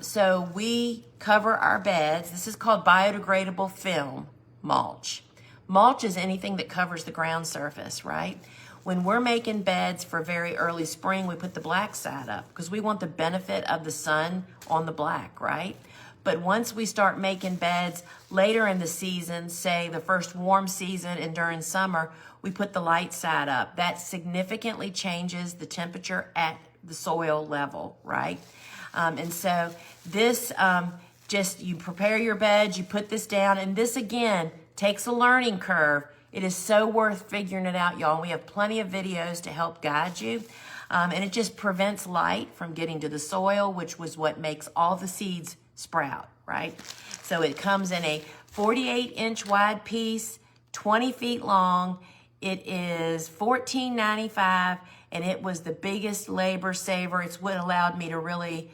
So we cover our beds. This is called biodegradable film mulch. Mulch is anything that covers the ground surface, right? when we're making beds for very early spring, we put the black side up because we want the benefit of the sun on the black, right? But once we start making beds later in the season, say the first warm season and during summer, we put the light side up. That significantly changes the temperature at the soil level, right? And so this, just you prepare your beds, you put this down, and this again takes a learning curve. It is so worth figuring it out, y'all. We have plenty of videos to help guide you. And it just prevents light from getting to the soil, which was what makes all the seeds sprout, right? So it comes in a 48-inch wide piece, 20 feet long. It is $14.95, and it was the biggest labor saver. It's what allowed me to really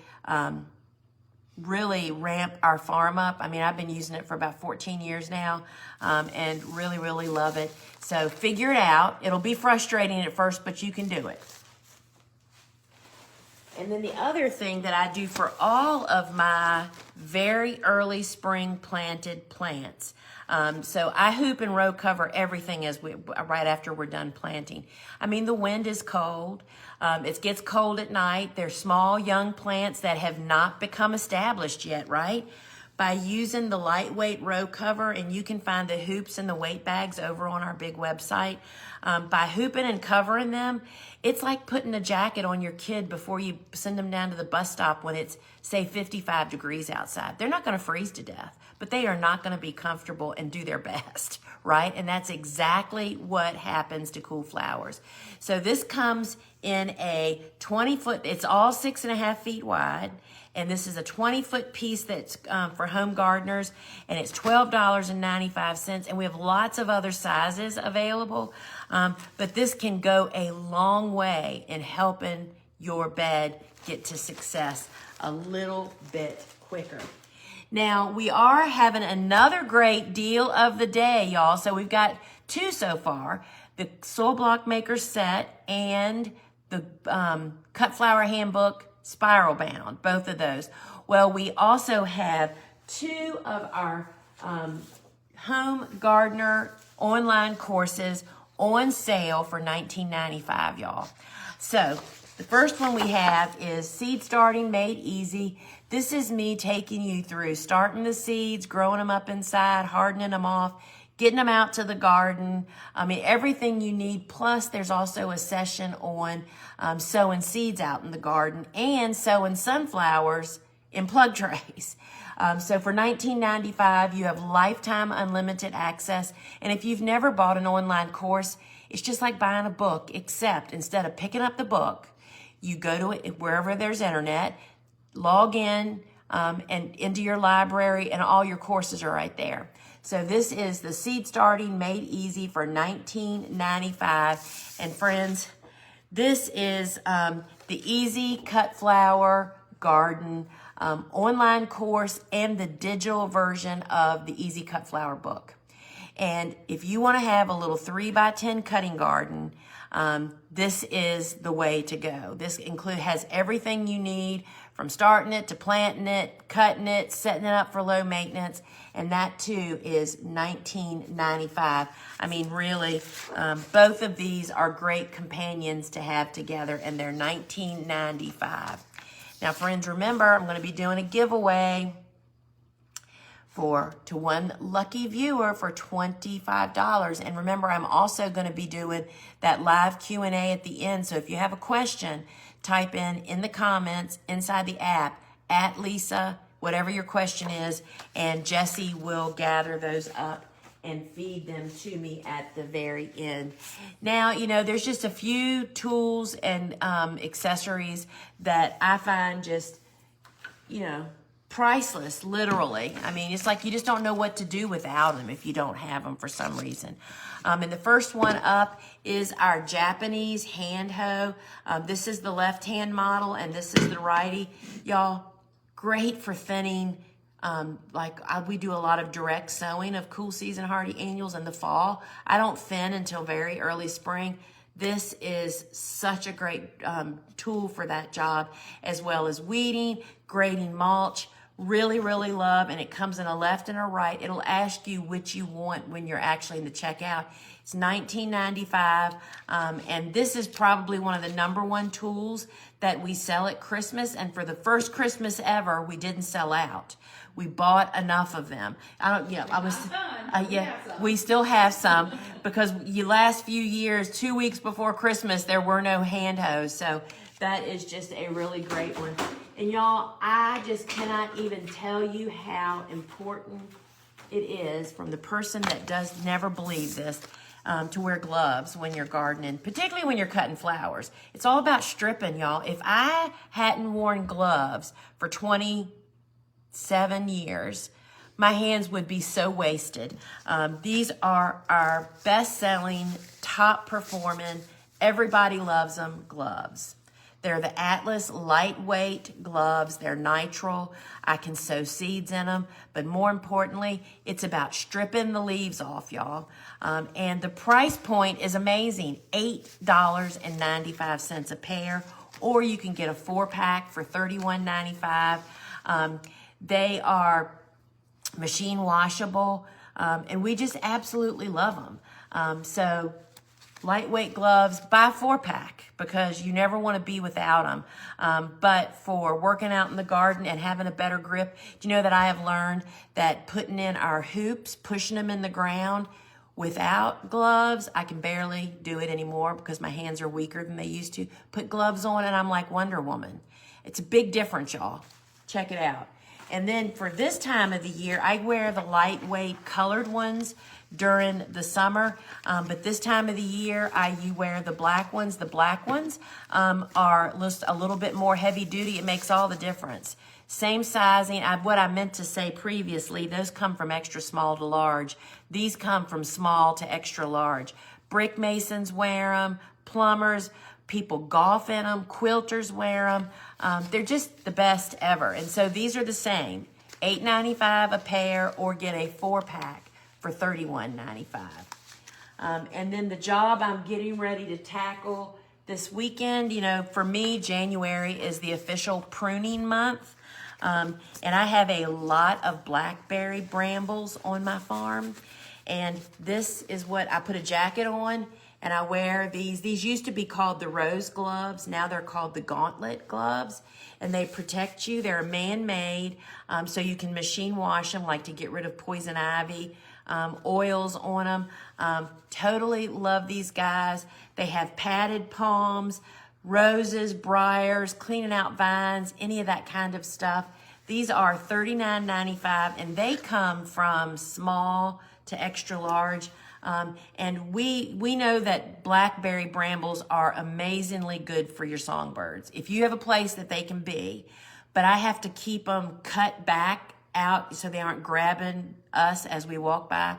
ramp our farm up. I mean, I've been using it for about 14 years now, and really love it. So figure it out. It'll be frustrating at first, but you can do it. And then the other thing that I do for all of my very early spring planted plants, so I hoop and row cover everything right after we're done planting. I mean, the wind is cold. It gets cold at night. They're small, young plants that have not become established yet, right? By using the lightweight row cover, and you can find the hoops and the weight bags over on our big website. By hooping and covering them, it's like putting a jacket on your kid before you send them down to the bus stop when it's, say, 55 degrees outside. They're not going to freeze to death, but they are not going to be comfortable and do their best, right? And that's exactly what happens to cool flowers. So this comes in a 20-foot, it's all 6.5 feet wide. And this is a 20-foot piece that's for home gardeners, and it's $12.95. And we have lots of other sizes available, but this can go a long way in helping your bed get to success a little bit quicker. Now, we are having another great deal of the day, y'all. So we've got two so far, the Soil Block Maker set and the Cut Flower Handbook Spiral Bound, both of those. Well, we also have two of our home gardener online courses on sale for $19.95, y'all. So the first one we have is Seed Starting Made Easy. This is me taking you through starting the seeds, growing them up inside, hardening them off, getting them out to the garden. I mean, everything you need. Plus, there's also a session on sowing seeds out in the garden and sowing sunflowers in plug trays. So for $19.95, you have lifetime unlimited access. And if you've never bought an online course, it's just like buying a book, except instead of picking up the book, you go to it wherever there's internet, log in and into your library, and all your courses are right there. So this is the Seed Starting Made Easy for $19.95. And friends, this is the Easy Cut Flower Garden online course and the digital version of the Easy Cut Flower book. And if you want to have a little 3x10 cutting garden, this is the way to go. This has everything you need from starting it to planting it, cutting it, setting it up for low maintenance. And that too is $19.95. I mean, really, both of these are great companions to have together, and they're $19.95. Now, friends, remember, I'm going to be doing a giveaway to one lucky viewer for $25. And remember, I'm also going to be doing that live Q&A at the end. So if you have a question, type in the comments inside the app at Lisa, whatever your question is, and Jessie will gather those up and feed them to me at the very end. Now, there's just a few tools and accessories that I find just, priceless, literally. I mean, it's like you just don't know what to do without them if you don't have them for some reason. And the first one up is our Japanese hand hoe. This is the left-hand model, and this is the righty. Y'all, great for thinning. We do a lot of direct sowing of cool season hardy annuals in the fall. I don't thin until very early spring. This is such a great tool for that job, as well as weeding, grading mulch. Really love, and it comes in a left and a right. It'll ask you which you want when you're actually in the checkout. It's $19.95, and this is probably one of the #1 tools that we sell at Christmas. And for the first Christmas ever, we didn't sell out. We bought enough of them. We still have some because the last few years, 2 weeks before Christmas, there were no hand hoes. So that is just a really great one. And y'all, I just cannot even tell you how important it is from the person that does never believe this, to wear gloves when you're gardening, particularly when you're cutting flowers. It's all about stripping, y'all. If I hadn't worn gloves for 27 years, my hands would be so wasted. These are our best-selling, top-performing, everybody loves them gloves. They're the Atlas lightweight gloves. They're nitrile. I can sow seeds in them. But more importantly, it's about stripping the leaves off, y'all. And the price point is amazing, $8.95 a pair. Or you can get a 4-pack for $31.95. They are machine washable, and we just absolutely love them. So lightweight gloves, buy a 4-pack because you never want to be without them. But for working out in the garden and having a better grip, do you know that I have learned that putting in our hoops, pushing them in the ground without gloves, I can barely do it anymore because my hands are weaker than they used to. Put gloves on and I'm like Wonder Woman. It's a big difference, y'all. Check it out. And then for this time of the year, I wear the lightweight colored ones during the summer. But this time of the year, you wear the black ones. The black ones are just a little bit more heavy duty. It makes all the difference. Same sizing. What I meant to say previously, those come from extra small to large. These come from small to extra large. Brick masons wear them, plumbers, people golf in them, quilters wear them. They're just the best ever. And so these are the same, $8.95 a pair, or get a 4-pack for $31.95. And then the job I'm getting ready to tackle this weekend, you know, for me, January is the official pruning month. And I have a lot of blackberry brambles on my farm. And this is what I put a jacket on and I wear these. These used to be called the rose gloves. Now they're called the gauntlet gloves. And they protect you. They're man-made, so you can machine wash them, like to get rid of poison ivy, oils on them. Totally love these guys. They have padded palms, roses, briars, cleaning out vines, any of that kind of stuff. These are $39.95, and they come from small to extra large. And we know that blackberry brambles are amazingly good for your songbirds. If you have a place that they can be, but I have to keep them cut back out so they aren't grabbing us as we walk by.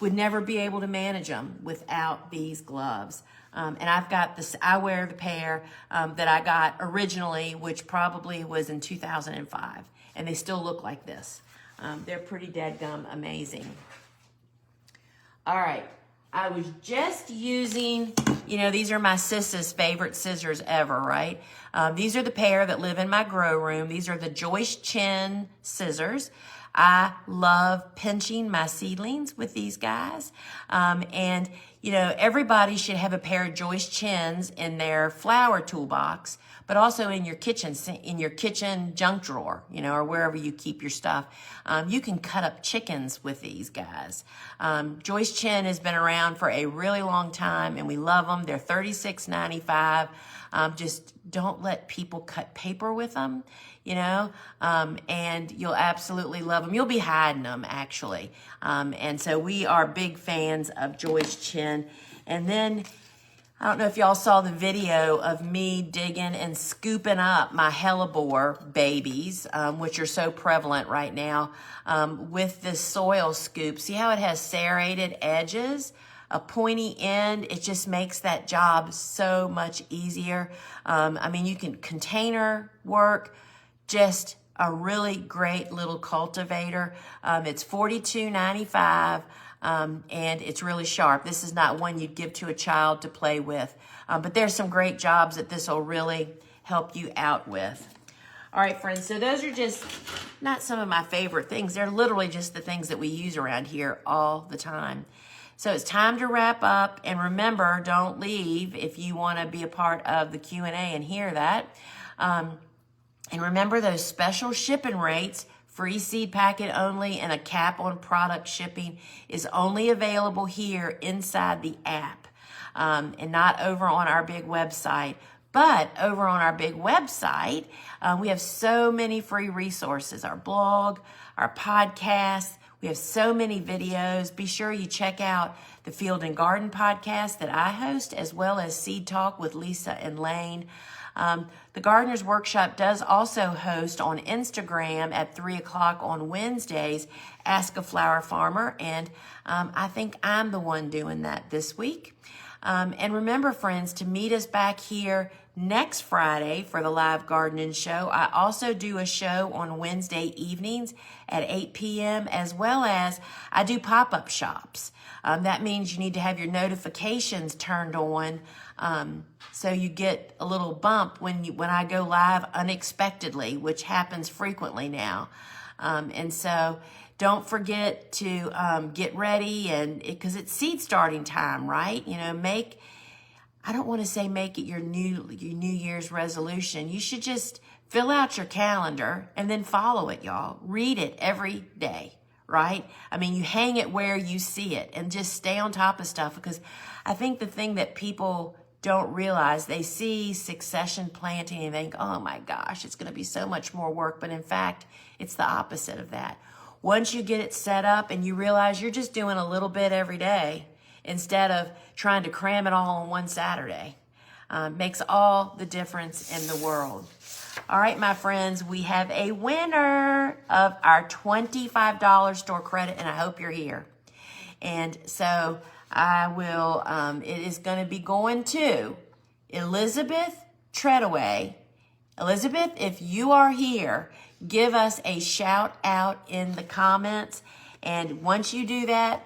Would never be able to manage them without these gloves. And I've got this, I wear the pair that I got originally, which probably was in 2005. And they still look like this. They're pretty dadgum amazing. All right, I was just using, you know, these are my sis's favorite scissors ever, right? These are the pair that live in my grow room. These are the Joyce Chin scissors. I love pinching my seedlings with these guys. And, you know, everybody should have a pair of Joyce Chins in their flower toolbox, but also in your kitchen junk drawer, you know, or wherever you keep your stuff. You can cut up chickens with these guys. Joyce Chin has been around for a really long time, and we love them. They're $36.95. Just don't let people cut paper with them, you know, and you'll absolutely love them. You'll be hiding them, actually. And so we are big fans of Joyce Chin. And then, I don't know if y'all saw the video of me digging and scooping up my hellebore babies, which are so prevalent right now, with this soil scoop. See how it has serrated edges? A pointy end, it just makes that job so much easier. I mean, you can container work, just a really great little cultivator. It's $42.95, and it's really sharp. This is not one you'd give to a child to play with, but there's some great jobs that this will really help you out with. All right, friends, so those are just not some of my favorite things. They're literally just the things that we use around here all the time. So it's time to wrap up. And remember, don't leave if you want to be a part of the Q&A and hear that. And remember those special shipping rates, free seed packet only, and a cap on product shipping is only available here inside the app, and not over on our big website. But over on our big website, we have so many free resources, our blog, our podcast. We have so many videos. Be sure you check out the Field and Garden podcast that I host, as well as Seed Talk with Lisa and Lane. The Gardener's Workshop does also host on Instagram at 3 o'clock on Wednesdays, Ask a Flower Farmer, and I think I'm the one doing that this week. And remember, friends, to meet us back here next Friday for the live gardening show. I also do a show on Wednesday evenings at 8 p.m. as well as I do pop-up shops. That means you need to have your notifications turned on so you get a little bump when I go live unexpectedly, which happens frequently now. And so don't forget to get ready, and because it's seed starting time, right? You know, I don't want to say make it your New Year's resolution. You should just fill out your calendar and then follow it, y'all. Read it every day, right? I mean, you hang it where you see it and just stay on top of stuff, because I think the thing that people don't realize, they see succession planting and think, oh my gosh, it's going to be so much more work. But in fact, it's the opposite of that. Once you get it set up and you realize you're just doing a little bit every day, instead of trying to cram it all on one Saturday, makes all the difference in the world. All right, my friends, we have a winner of our $25 store credit, and I hope you're here. And so I will, it is going to be going to Elizabeth Treadaway. Elizabeth, if you are here, give us a shout out in the comments. And once you do that,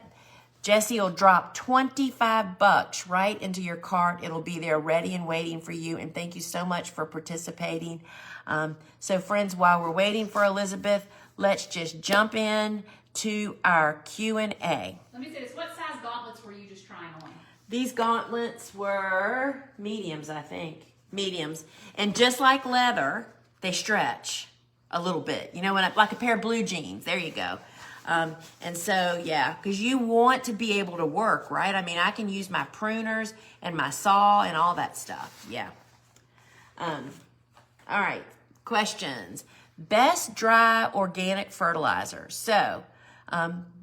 Jesse will drop $25 right into your cart. It'll be there ready and waiting for you. And thank you so much for participating. So friends, while we're waiting for Elizabeth, let's just jump in to our Q&A. Let me say this. What size gauntlets were you just trying on? These gauntlets were mediums, I think. Mediums. And just like leather, they stretch a little bit. You know, like a pair of blue jeans. There you go. And so, yeah, because you want to be able to work, right? I mean, I can use my pruners and my saw and all that stuff. Yeah. All right. Questions. Best dry organic fertilizer. So,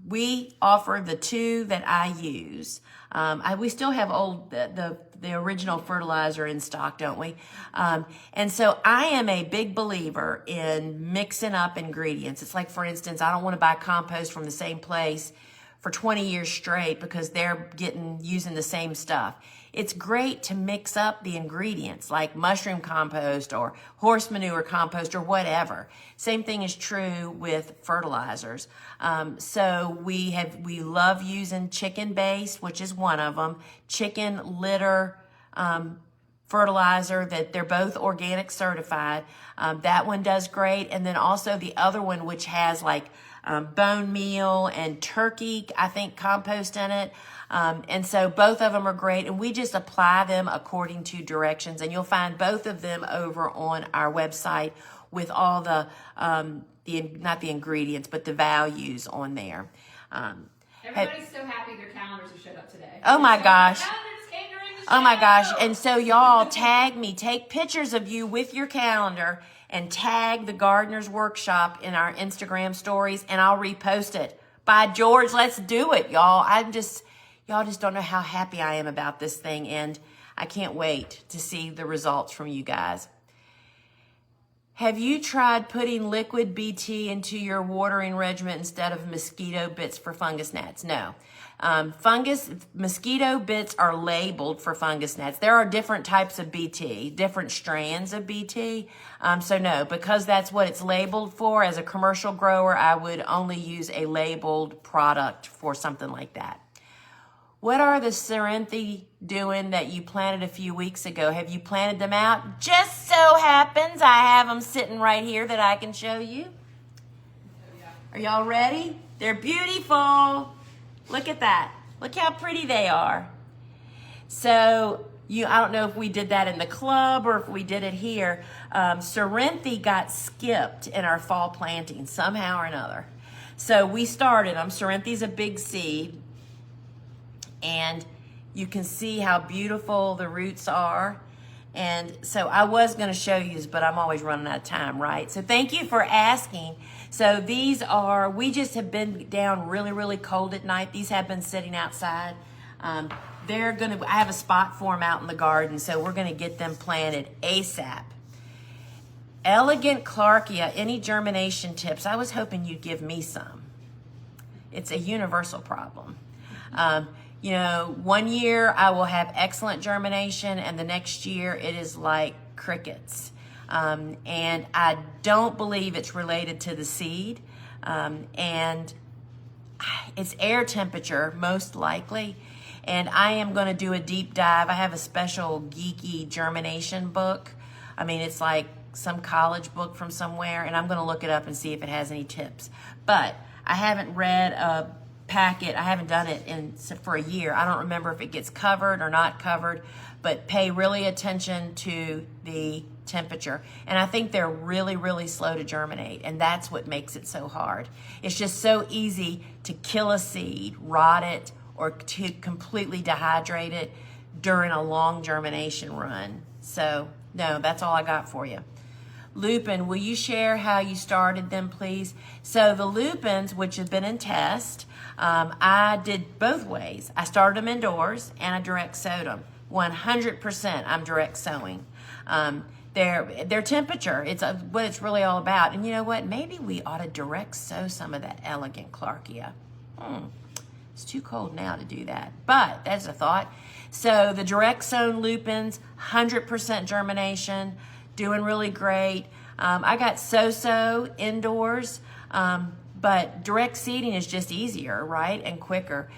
we offer the two that I use. We still have the original fertilizer in stock, don't we? And so I am a big believer in mixing up ingredients. It's like, for instance, I don't want to buy compost from the same place for 20 years straight because they're using the same stuff. It's great to mix up the ingredients like mushroom compost or horse manure compost or whatever. Same thing is true with fertilizers. So we love using chicken based, which is one of them, chicken litter fertilizer, that they're both organic certified. That one does great. And then also the other one, which has like bone meal and turkey, I think, compost in it. And so both of them are great, and we just apply them according to directions, and you'll find both of them over on our website with all the not the ingredients, but the values on there. Everybody's so happy their calendars have showed up today. Oh my gosh. Calendars came during the Oh my show. gosh. And so y'all tag me, take pictures of you with your calendar and tag the Gardener's Workshop in our Instagram stories, and I'll repost it. By George, let's do it, y'all. Y'all just don't know how happy I am about this thing, and I can't wait to see the results from you guys. Have you tried putting liquid BT into your watering regimen instead of mosquito bits for fungus gnats? No. Mosquito bits are labeled for fungus gnats. There are different types of BT, different strands of BT. So no, because that's what it's labeled for. As a commercial grower, I would only use a labeled product for something like that. What are the Cerinthy doing that you planted a few weeks ago? Have you planted them out? Just so happens I have them sitting right here that I can show you. Are y'all ready? They're beautiful. Look at that. Look how pretty they are. So I don't know if we did that in the club or if we did it here. Cerinthe got skipped in our fall planting somehow or another. So we started them. Cerenthe's a big seed. And you can see how beautiful the roots are. And so I was going to show you, but I'm always running out of time, right? So thank you for asking. So these are, we just have been down really, really cold at night. These have been sitting outside. I have a spot for them out in the garden, so we're going to get them planted ASAP. Elegant Clarkia, any germination tips? I was hoping you'd give me some. It's a universal problem. You know, one year I will have excellent germination, and the next year it is like crickets. And I don't believe it's related to the seed. And it's air temperature, most likely. And I am going to do a deep dive. I have a special geeky germination book. I mean, it's like some college book from somewhere, and I'm going to look it up and see if it has any tips. But I haven't read a packet. I haven't done it for a year. I don't remember if it gets covered or not covered, but pay really attention to the temperature. And I think they're really, really slow to germinate, and that's what makes it so hard. It's just so easy to kill a seed, rot it, or to completely dehydrate it during a long germination run. So, no, that's all I got for you. Lupin, will you share how you started them, please? So the lupins, which have been in test, I did both ways. I started them indoors and I direct sowed them. 100% I'm direct sowing. Their temperature, it's what it's really all about. And you know what? Maybe we ought to direct sow some of that Elegant Clarkia. It's too cold now to do that, but that's a thought. So the direct sown lupins, 100% germination, doing really great. I got so-so indoors, but direct seeding is just easier, right, and quicker.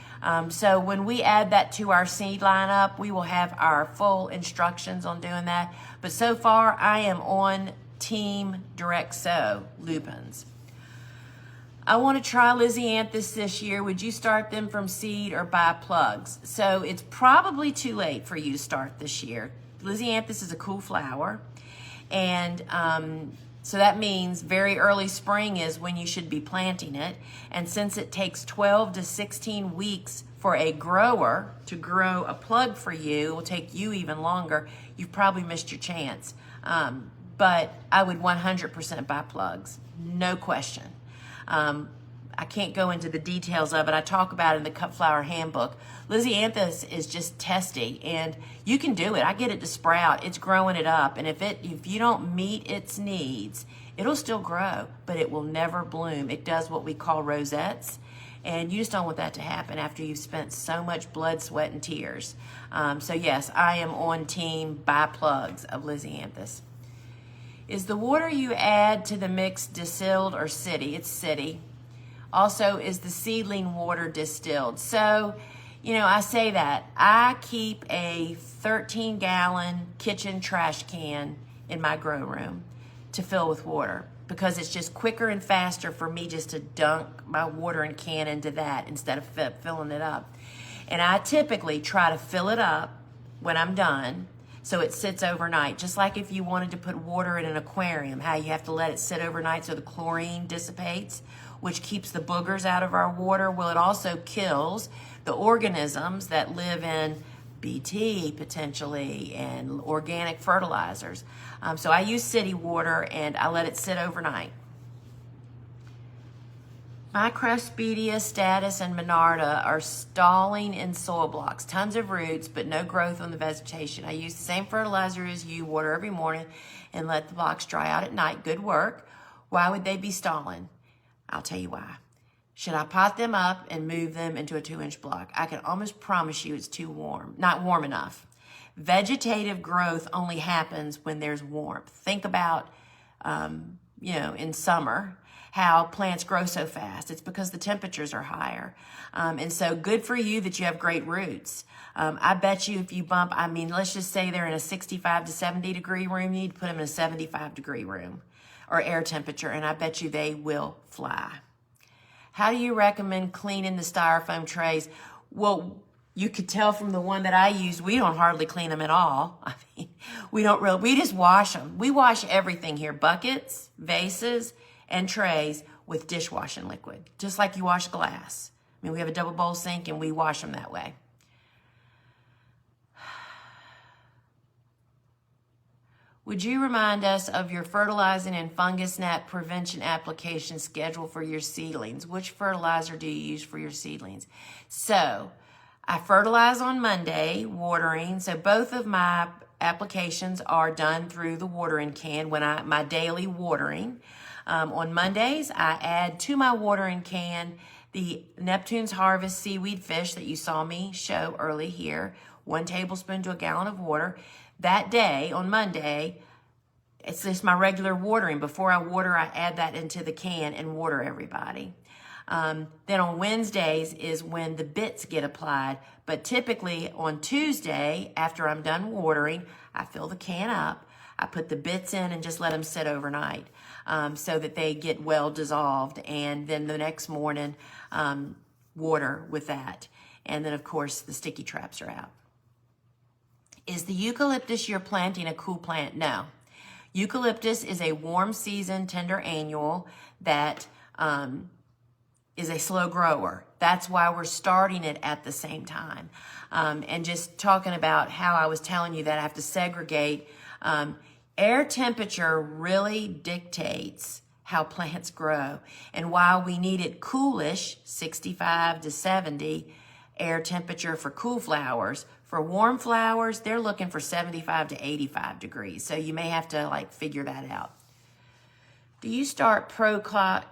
So when we add that to our seed lineup, we will have our full instructions on doing that. But so far, I am on team direct sow lupins. I want to try Lisianthus this year. Would you start them from seed or buy plugs? So it's probably too late for you to start this year. Lisianthus is a cool flower. And so that means very early spring is when you should be planting it. And since it takes 12 to 16 weeks for a grower to grow a plug for you, it will take you even longer, you've probably missed your chance. But I would 100% buy plugs, no question. I can't go into the details of it. I talk about it in the Cut Flower Handbook. Lisianthus is just testy, and you can do it. I get it to sprout. It's growing it up, and if you don't meet its needs, it'll still grow, but it will never bloom. It does what we call rosettes, and you just don't want that to happen after you've spent so much blood, sweat, and tears. So yes, I am on team buy plugs of Lisianthus. Is the water you add to the mix distilled or city? It's city. Also, is the seedling water distilled? So, you know, I say that. I keep a 13-gallon kitchen trash can in my grow room to fill with water because it's just quicker and faster for me just to dunk my watering can into that instead of filling it up. And I typically try to fill it up when I'm done, so it sits overnight. Just like if you wanted to put water in an aquarium, how you have to let it sit overnight so the chlorine dissipates, which keeps the boogers out of our water. Well, it also kills the organisms that live in BT potentially and organic fertilizers. So I use city water and I let it sit overnight. Microspedia, Status, and Monarda are stalling in soil blocks. Tons of roots, but no growth on the vegetation. I use the same fertilizer as you, water every morning, and let the blocks dry out at night. Good work. Why would they be stalling? I'll tell you why. Should I pot them up and move them into a 2-inch block? I can almost promise you it's too warm, not warm enough. Vegetative growth only happens when there's warmth. Think about, in summer, how plants grow so fast. It's because the temperatures are higher. And so good for you that you have great roots. I bet you if you let's just say they're in a 65 to 70 degree room, you need to put them in a 75 degree room or air temperature, and I bet you they will fly. How do you recommend cleaning the styrofoam trays? Well, you could tell from the one that I use, we don't hardly clean them at all. I mean, we just wash them. We wash everything here, buckets, vases, and trays with dishwashing liquid, just like you wash glass. I mean, we have a double bowl sink and we wash them that way. Would you remind us of your fertilizing and fungus gnat prevention application schedule for your seedlings? Which fertilizer do you use for your seedlings? So, I fertilize on Monday, watering. So both of my applications are done through the watering can when my daily watering. On Mondays, I add to my watering can the Neptune's Harvest seaweed fish that you saw me show early here, 1 tablespoon to a gallon of water. That day, on Monday, it's just my regular watering. Before I water, I add that into the can and water everybody. Then on Wednesdays is when the bits get applied. But typically on Tuesday, after I'm done watering, I fill the can up. I put the bits in and just let them sit overnight so that they get well dissolved. And then the next morning, water with that. And then, of course, the sticky traps are out. Is the eucalyptus you're planting a cool plant? No. Eucalyptus is a warm season, tender annual that is a slow grower. That's why we're starting it at the same time. And just talking about how I was telling you that I have to segregate, air temperature really dictates how plants grow. And while we need it coolish, 65 to 70 air temperature for cool flowers, for warm flowers, they're looking for 75 to 85 degrees. So you may have to figure that out. Do you start Pro-Cut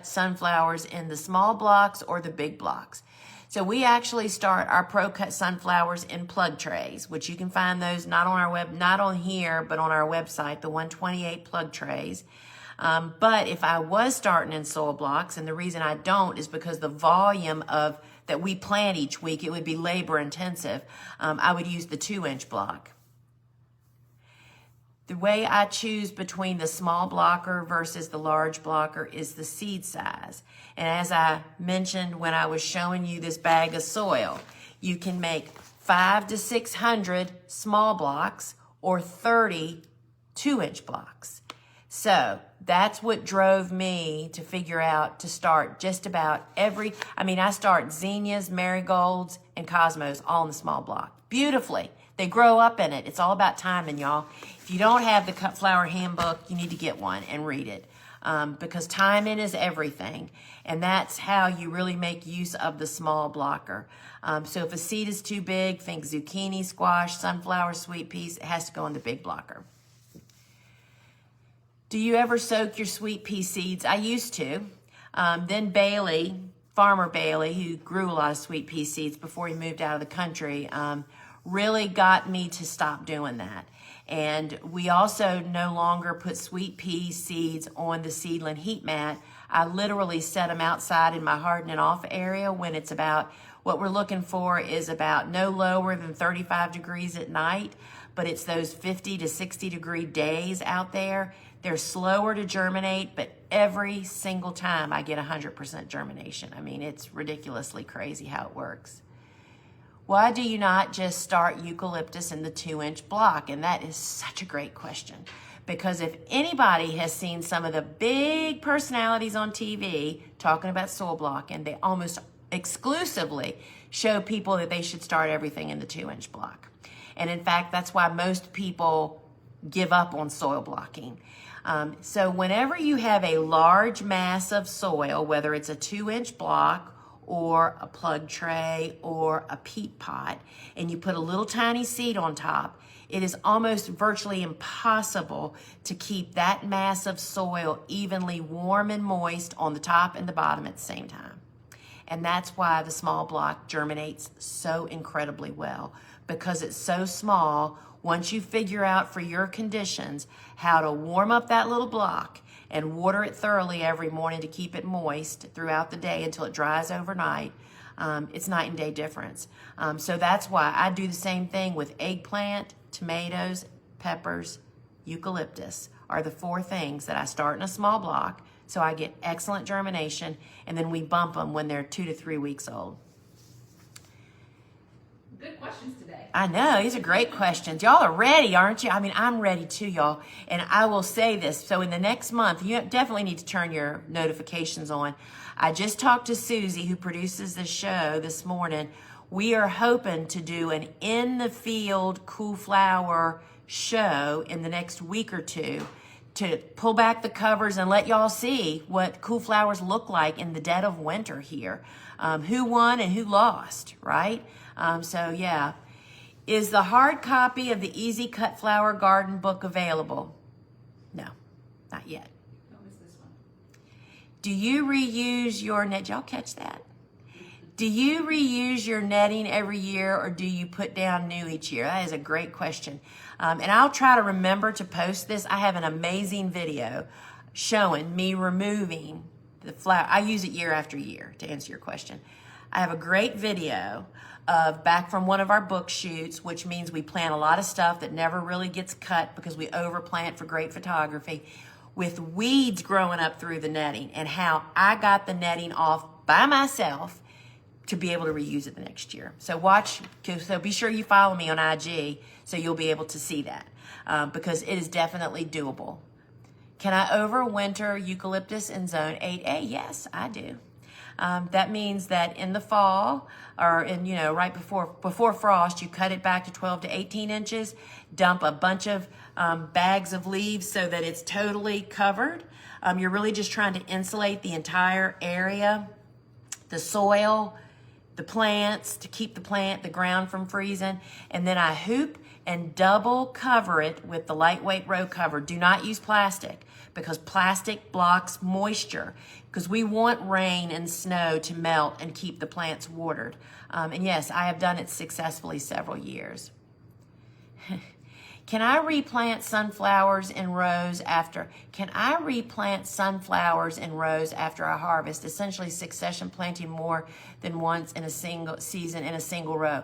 sunflowers in the small blocks or the big blocks? So we actually start our Pro-Cut sunflowers in plug trays, which you can find those not on here, but on our website, the 128 plug trays. But if I was starting in soil blocks, and the reason I don't is because the volume that we plant each week, it would be labor intensive. I would use the 2-inch block. The way I choose between the small blocker versus the large blocker is the seed size. And as I mentioned when I was showing you this bag of soil, you can make 500 to 600 small blocks or 30 2-inch blocks. So that's what drove me to figure out to start just about I start zinnias, marigolds, and cosmos all in the small block. Beautifully. They grow up in it. It's all about timing, y'all. If you don't have the Cut Flower Handbook, you need to get one and read it because timing is everything. And that's how you really make use of the small blocker. So if a seed is too big, think zucchini, squash, sunflower, sweet peas, it has to go in the big blocker. Do you ever soak your sweet pea seeds? I used to. Then Farmer Bailey, who grew a lot of sweet pea seeds before he moved out of the country, really got me to stop doing that. And we also no longer put sweet pea seeds on the seedling heat mat. I literally set them outside in my hardening off area when it's what we're looking for is about no lower than 35 degrees at night, but it's those 50 to 60 degree days out there. They're slower to germinate, but every single time I get 100% germination. I mean, it's ridiculously crazy how it works. Why do you not just start eucalyptus in the 2-inch block? And that is such a great question. Because if anybody has seen some of the big personalities on TV talking about soil blocking, they almost exclusively show people that they should start everything in the 2-inch block. And in fact, that's why most people give up on soil blocking. So whenever you have a large mass of soil, whether it's a 2-inch block or a plug tray or a peat pot, and you put a little tiny seed on top, it is almost virtually impossible to keep that mass of soil evenly warm and moist on the top and the bottom at the same time. And that's why the small block germinates so incredibly well, because it's so small. Once you figure out for your conditions how to warm up that little block and water it thoroughly every morning to keep it moist throughout the day until it dries overnight, it's night and day difference. So that's why I do the same thing with eggplant, tomatoes, peppers, eucalyptus are the 4 things that I start in a small block so I get excellent germination, and then we bump them when they're 2 to 3 weeks old. Good questions today. I know, these are great questions. Y'all are ready, aren't you? I mean, I'm ready too, y'all. And I will say this. So in the next month, you definitely need to turn your notifications on. I just talked to Susie, who produces the show, this morning. We are hoping to do an in-the-field Cool Flower show in the next week or two to pull back the covers and let y'all see what Cool Flowers look like in the dead of winter here. Who won and who lost, right? So yeah. Is the hard copy of the Easy Cut Flower Garden book available? No, not yet. What was this one? Do you reuse your net? Did y'all catch that? Do you reuse your netting every year, or do you put down new each year? That is a great question. And I'll try to remember to post this. I have an amazing video showing me removing the flower. I use it year after year to answer your question. I have a great video of back from one of our book shoots, which means we plant a lot of stuff that never really gets cut because we overplant for great photography, with weeds growing up through the netting, and how I got the netting off by myself to be able to reuse it the next year. So watch, so be sure you follow me on IG so you'll be able to see that, because it is definitely doable. Can I overwinter eucalyptus in zone 8A? Yes, I do. That means that in the fall, or in, right before frost, you cut it back to 12 to 18 inches, dump a bunch of bags of leaves so that it's totally covered. You're really just trying to insulate the entire area, the soil, the plants, to keep the ground from freezing. And then I hoop and double cover it with the lightweight row cover. Do not use plastic, because plastic blocks moisture, because we want rain and snow to melt and keep the plants watered. And yes, I have done it successfully several years. Can I replant sunflowers in rows after? Can I replant sunflowers in rows after I harvest? Essentially succession planting more than once in a single season in a single row.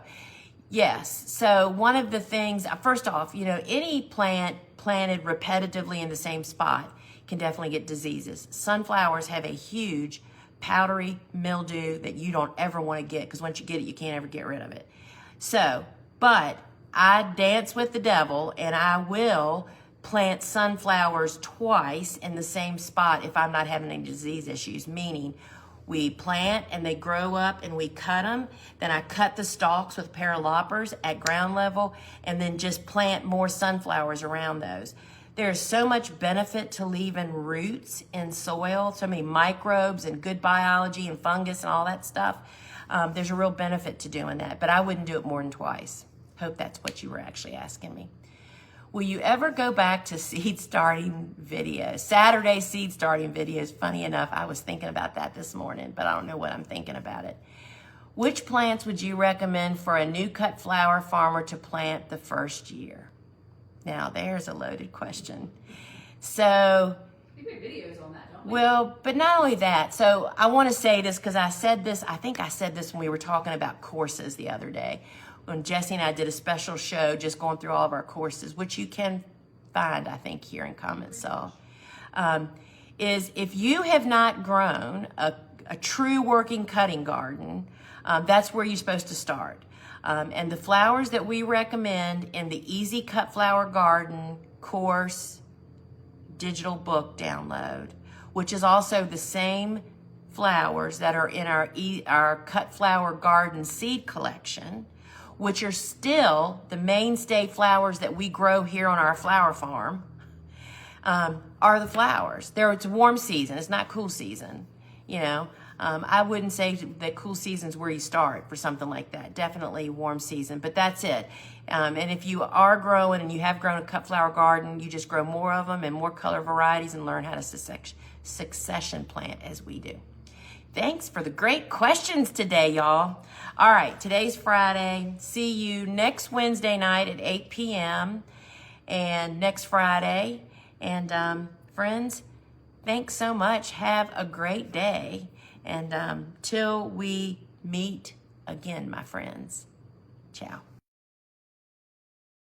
Yes. So one of the things, first off, any plant planted repetitively in the same spot can definitely get diseases. Sunflowers have a huge powdery mildew that you don't ever want to get, because once you get it, you can't ever get rid of it. So, but I dance with the devil, and I will plant sunflowers twice in the same spot if I'm not having any disease issues, meaning we plant and they grow up and we cut them. Then I cut the stalks with a pair of loppers at ground level, and then just plant more sunflowers around those. There's so much benefit to leaving roots in soil, so many microbes and good biology and fungus and all that stuff. There's a real benefit to doing that, but I wouldn't do it more than twice. Hope that's what you were actually asking me. Will you ever go back to seed starting videos? Saturday seed starting videos. Funny enough, I was thinking about that this morning, but I don't know what I'm thinking about it. Which plants would you recommend for a new cut flower farmer to plant the first year? Now, there's a loaded question. So, We make videos on that, don't we? well, but not only that. So I want to say this because I think I said this when we were talking about courses the other day, when Jesse and I did a special show just going through all of our courses, which you can find, I think, here in Comments. So, is if you have not grown a true working cutting garden, that's where you're supposed to start. And the flowers that we recommend in the Easy Cut Flower Garden course digital book download, which is also the same flowers that are in our Cut Flower Garden seed collection, which are still the mainstay flowers that we grow here on our flower farm, are the flowers. It's warm season. It's not cool season, I wouldn't say that cool season's where you start for something like that. Definitely warm season, but that's it. And if you are growing and you have grown a cut flower garden, you just grow more of them and more color varieties and learn how to succession plant as we do. Thanks for the great questions today, y'all. All right, today's Friday. See you next Wednesday night at 8 p.m. and next Friday. And friends, thanks so much. Have a great day. And till we meet again, my friends. Ciao.